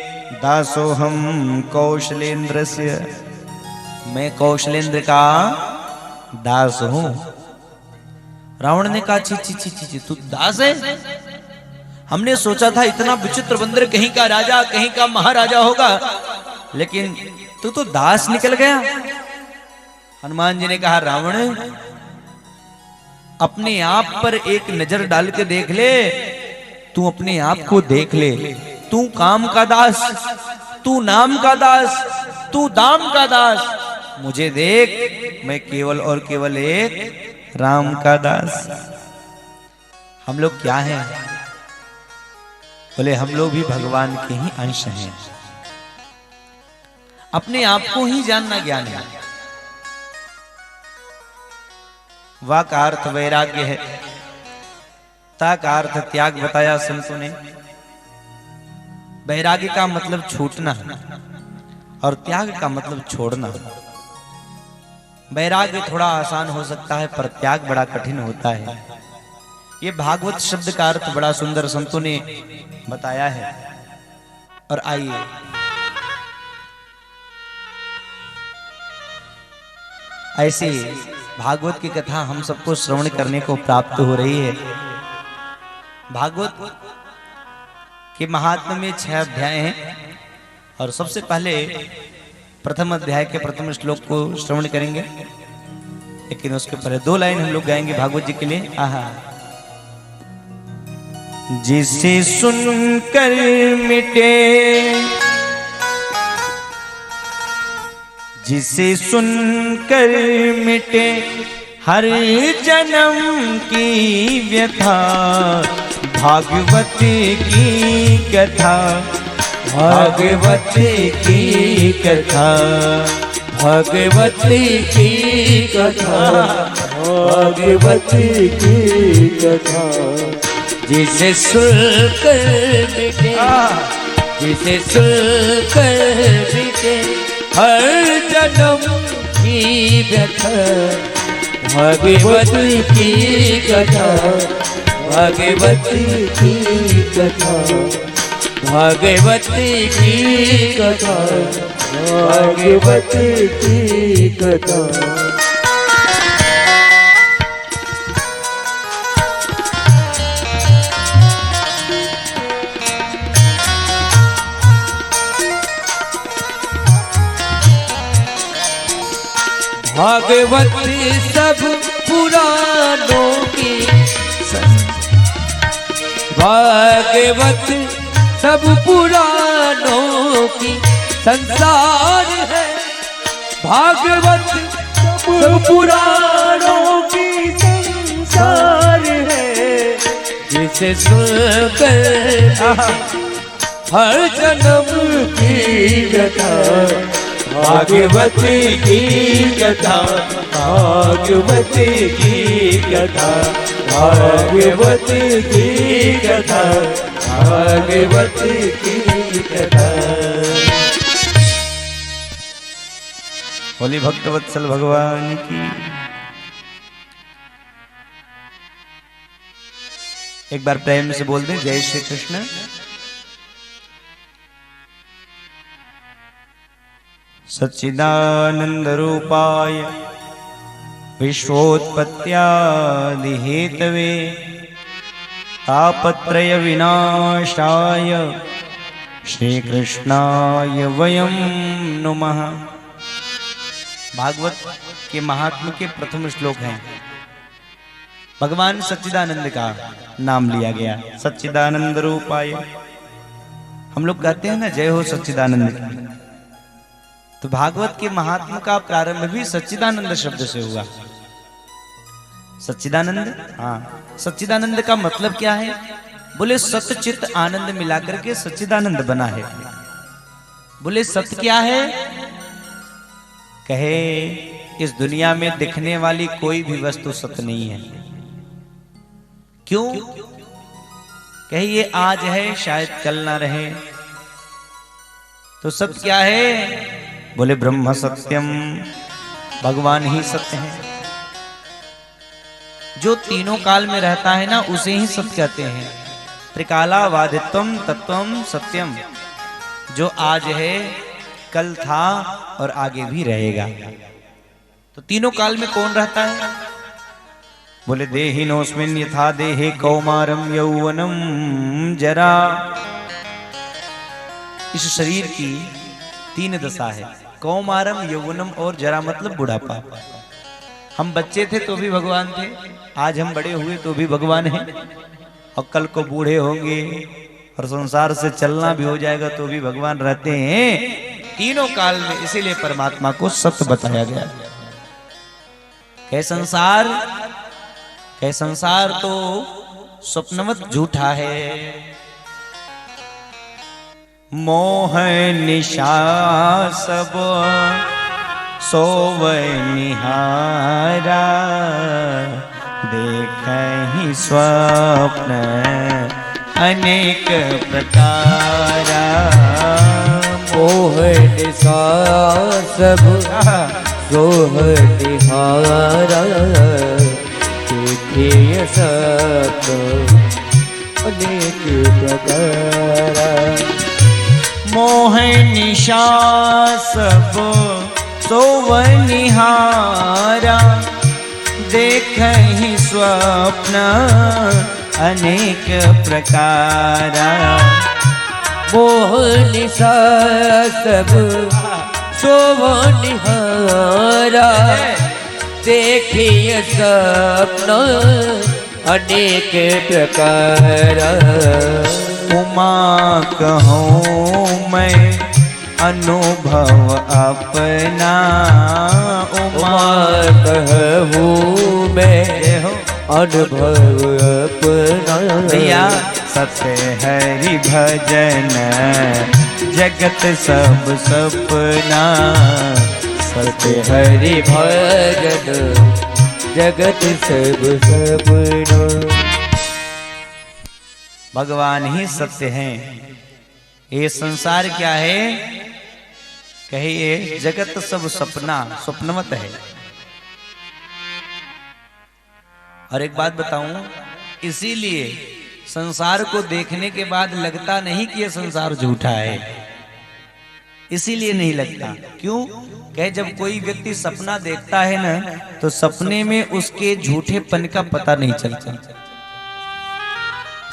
दासोहम कौशलेंद्र से, मैं कौशलेंद्र का दास हूं। रावण ने कहा, ची ची ची ची, तू दास है? हमने सोचा था इतना विचित्र बंदर कहीं का राजा, कहीं का महाराजा होगा, लेकिन तू तो दास निकल गया। हनुमान जी ने कहा, रावण अपने आप पर एक नजर डाल के देख ले, तू अपने आप को देख ले। तू काम का दास, तू नाम का दास, तू दाम का दास, मुझे देख, मैं केवल और केवल एक राम का दास। हम लोग क्या हैं? बोले हम लोग भी भगवान के ही अंश हैं। अपने आप को ही जानना ज्ञान है। वा का अर्थ वैराग्य है, ता का अर्थ त्याग बताया संतों ने। वैराग्य का मतलब छूटना और त्याग का मतलब छोड़ना। वैराग्य थोड़ा आसान हो सकता है पर त्याग बड़ा कठिन होता है। ये भागवत शब्द का अर्थ बड़ा सुंदर संतों ने बताया है। और आइए ऐसे भागवत की कथा हम सबको श्रवण करने को प्राप्त हो रही है। भागवत के महात्म्य में 6 अध्याय हैं और सबसे पहले प्रथम अध्याय के प्रथम श्लोक को श्रवण करेंगे, लेकिन उसके पहले 2 लाइन हम लोग गाएंगे भागवत जी के लिए। आहा। जिसे सुनकर मिटे, जिसे सुनकर मिटे हर जन्म की व्यथा, भागवत की कथा, भागवत की कथा, भागवत की कथा, भागवत की कथा। जिसे सुनकर मिटे, जिसे सुनकर मिटे हर जन्म की व्यथा, भागवत की कथा, भागवत की कथा, भागवत की कथा, भागवत की कथा। भागवत सब पुराणों की, भागवत सब पुराणों की संसार है, भागवत सब पुराणों की संसार है। जिसे सुनकर हर जन्म की व्यथा, भागवत की कथा, भागवत की कथा, भागवत की कथा, भागवत की कथा। बोली भक्तवत्सल भगवान की। एक बार प्रेम से बोल दें जय श्री कृष्ण। सच्चिदानंद रूपाय विश्वोत्पत्त्यादि हेतवे तापत्रय विनाशाय श्री कृष्णाय वयं नुमः। भागवत के महात्म्य के प्रथम श्लोक हैं। भगवान सच्चिदानंद का नाम लिया गया, सच्चिदानंद रूपाय। हम लोग कहते हैं ना जय हो सच्चिदानंद की। तो भागवत के महात्मा का प्रारंभ भी सच्चिदानंद शब्द से हुआ। सच्चिदानंद, हाँ, सच्चिदानंद का मतलब क्या है? बोले सतचित आनंद मिलाकर के सच्चिदानंद बना है। बोले सत्य क्या है? कहे इस दुनिया में दिखने वाली कोई भी वस्तु सत्य नहीं है। क्यों? कहे ये आज है शायद कल ना रहे। तो सत्य क्या है? बोले ब्रह्म सत्यम, भगवान ही सत्य है। जो तीनों काल में रहता है ना उसे ही सत्य कहते हैं। त्रिकालावादित्वम तत्वम सत्यम, जो आज है कल था और आगे भी रहेगा। तो तीनों काल में कौन रहता है? बोले देहिनोस्मिन् यथा देहे कौमारम यौवनम जरा। इस शरीर की 3 दशा है, कौमारम, यौवनम और जरा मतलब बुढ़ापा। हम बच्चे थे तो भी भगवान थे, आज हम बड़े हुए तो भी भगवान हैं, और कल को बूढ़े होंगे और संसार से चलना भी हो जाएगा तो भी भगवान रहते हैं। तीनों काल में, इसीलिए परमात्मा को सत्य बताया गया। कह संसार तो स्वप्नवत झूठा है, मोह निशा सब सोवै निहारा, देखहि स्वप्न अनेक प्रकारा। मोह निशा सब सोह निहारा, देखिए स्वप्न अनेक प्रकारा। मोह निशा सब सोव निहारा, देखहि स्वप्न अनेक प्रकारा। मोह निशा सब सोव निहारा, देखिए स्वप्न अनेक प्रकारा। उमा कहूँ मैं अनुभव अपना, उमा कहूँ मैं अनुभव अपना। दिया सत्य हरि भजन जगत सब सपना, सत्य हरि भजन जगत सब सपना। भगवान ही सत्य हैं। ये संसार क्या है? कहिए जगत सब सपना, स्वप्नवत है। और एक बात बताऊं, इसीलिए संसार को देखने के बाद लगता नहीं कि यह संसार झूठा है। इसीलिए नहीं लगता। क्यों? कहे जब कोई व्यक्ति सपना देखता है ना, तो सपने में उसके झूठेपन का पता नहीं चलता।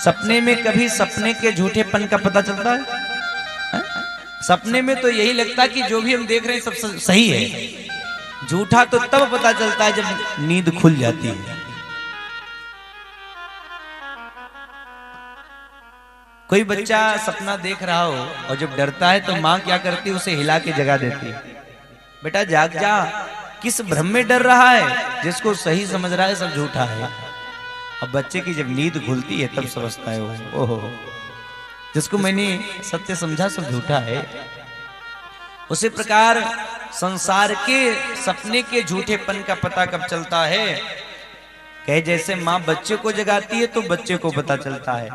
सपने में कभी सपने के झूठेपन का पता चलता है? सपने में तो यही लगता कि जो भी हम देख रहे हैं सब सही है। झूठा तो तब पता चलता है जब नींद खुल जाती है। कोई बच्चा सपना देख रहा हो और जब डरता है तो माँ क्या करती है? उसे हिला के जगा देती है। बेटा जाग जा, किस भ्रम में डर रहा है? जिसको सही समझ रहा है सब झूठा है। अब बच्चे की जब नींद खुलती है तब समझता है ओहो, जिसको मैंने सत्य समझा सब झूठा है। उसी प्रकार संसार के सपने के झूठेपन का पता कब चलता है? कहे जैसे माँ बच्चे को जगाती है तो बच्चे को पता चलता है,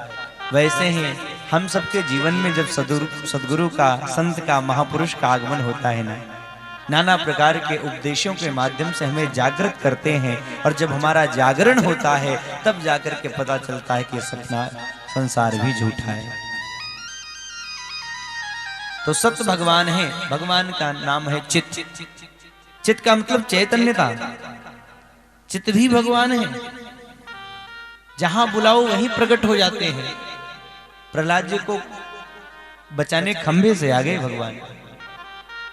वैसे ही हम सबके जीवन में जब सदगुरु का, संत का, महापुरुष का आगमन होता है ना, नाना प्रकार के उपदेशों के माध्यम से हमें जागृत करते हैं। और जब हमारा जागरण होता है तब जाकर के पता चलता है कि सपना संसार भी झूठा है। तो सत्य भगवान है। भगवान का नाम है चित। चित का मतलब चैतन्यता। चित भी भगवान है। जहां बुलाओ वहीं प्रकट हो जाते हैं। प्रहलाद जी को बचाने खंभे से आ गए भगवान।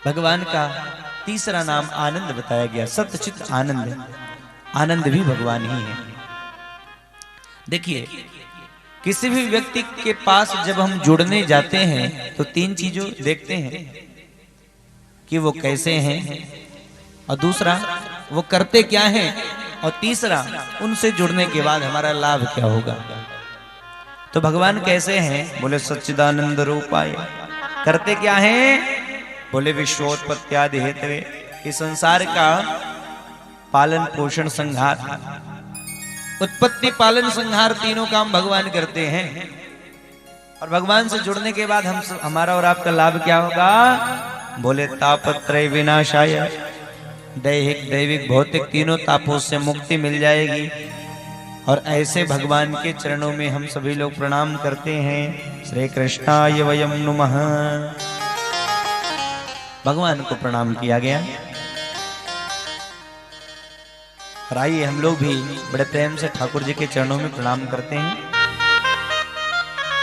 भगवान का तीसरा नाम आनंद बताया गया। सत्य चित आनंद। आनंद भी भगवान ही है। देखिए, किसी भी व्यक्ति के पास जब हम जुड़ने जाते हैं तो तीन चीजों देखते हैं कि वो कैसे हैं, और दूसरा वो करते क्या हैं, और तीसरा उनसे जुड़ने के बाद हमारा लाभ क्या होगा। तो भगवान कैसे हैं? बोले सच्चिदानंद रूपाय। करते क्या हैं? बोले विश्वोत्पत्त्यादि हेतवे। इस संसार का पालन पोषण संहार, उत्पत्ति पालन संहार तीनों काम भगवान करते हैं। और भगवान से जुड़ने के बाद हमारा और आपका लाभ क्या होगा? बोले तापत्रय विनाशाय। दैहिक, दैविक, भौतिक तीनों तापों से मुक्ति मिल जाएगी। और ऐसे भगवान के चरणों में हम सभी लोग प्रणाम करते हैं। श्री कृष्णाय वयम नुमः। भगवान को प्रणाम किया गया। और आइए हम लोग भी बड़े प्रेम से ठाकुर जी के चरणों में प्रणाम करते हैं।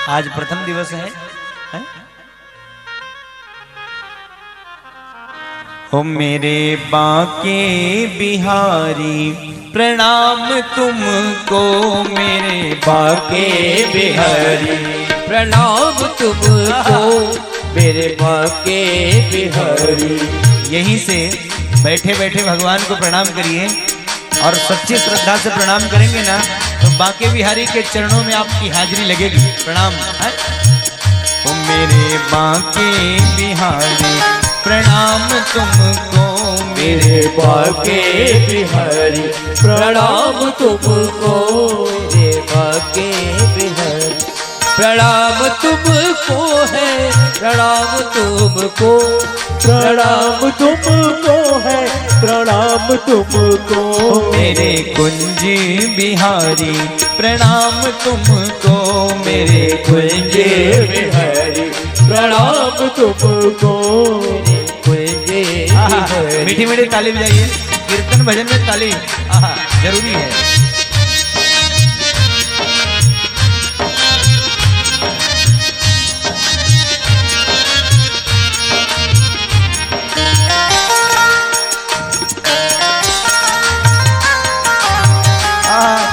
आज प्रथम दिवस है? हो मेरे बांके बिहारी प्रणाम तुमको। मेरे बांके बिहारी प्रणाम तुमको। मेरे बाके बिहारी। यहीं से बैठे बैठे भगवान को प्रणाम करिए और सच्ची श्रद्धा से प्रणाम करेंगे ना तो बाके बिहारी के चरणों में आपकी हाजिरी लगेगी। प्रणाम है? ओ मेरे बाके बिहारी प्रणाम तुमको, मेरे बाके बिहारी प्रणाम तुमको, मेरे बाके बिहारी प्रणाम तुमको है, प्रणाम तुमको, प्रणाम तुमको है, प्रणाम तुमको। मेरे कुंज बिहारी प्रणाम तुमको, मेरे कुंज बिहारी प्रणाम तुमको, कुंज बिहारी। मीठी मीठी ताली बजाइए, कीर्तन भजन में ताली जरूरी है।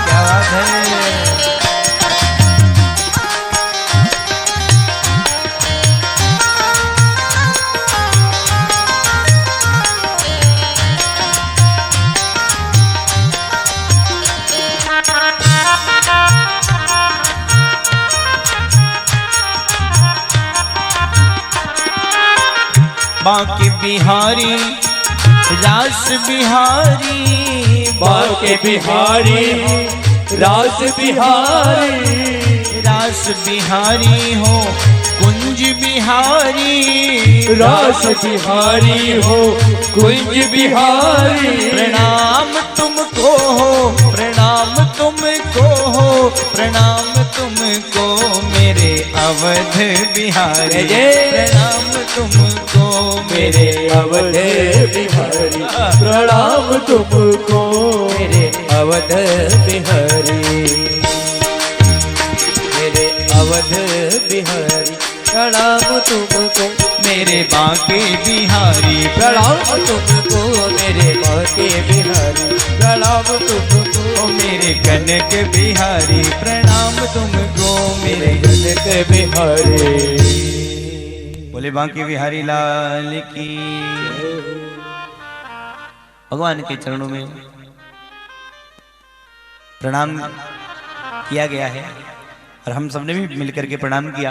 क्या बात है। बाके बिहारी रास बिहारी, बाके बिहारी रास बिहारी, रास बिहारी हो कुंज बिहारी, रास बिहारी हो कुंज बिहारी। प्रणाम तुमको हो, प्रणाम तुमको हो, प्रणाम तुमको मेरे अवध बिहारी, प्रणाम तुमको मेरे अवध बिहारी प्रणाम तुमको, मेरे अवध बिहारी, मेरे अवध बिहारी प्रणाम तुमको, मेरे बाके बिहारी प्रणाम तुमको, मेरे बाके बिहारी प्रणाम तुमको, मेरे कनक बिहारी प्रणाम तुमको, मेरे कनक बिहारी। बोले बांके बिहारी लाल की। भगवान के चरणों में प्रणाम किया गया है और हम सबने भी मिलकर के प्रणाम किया।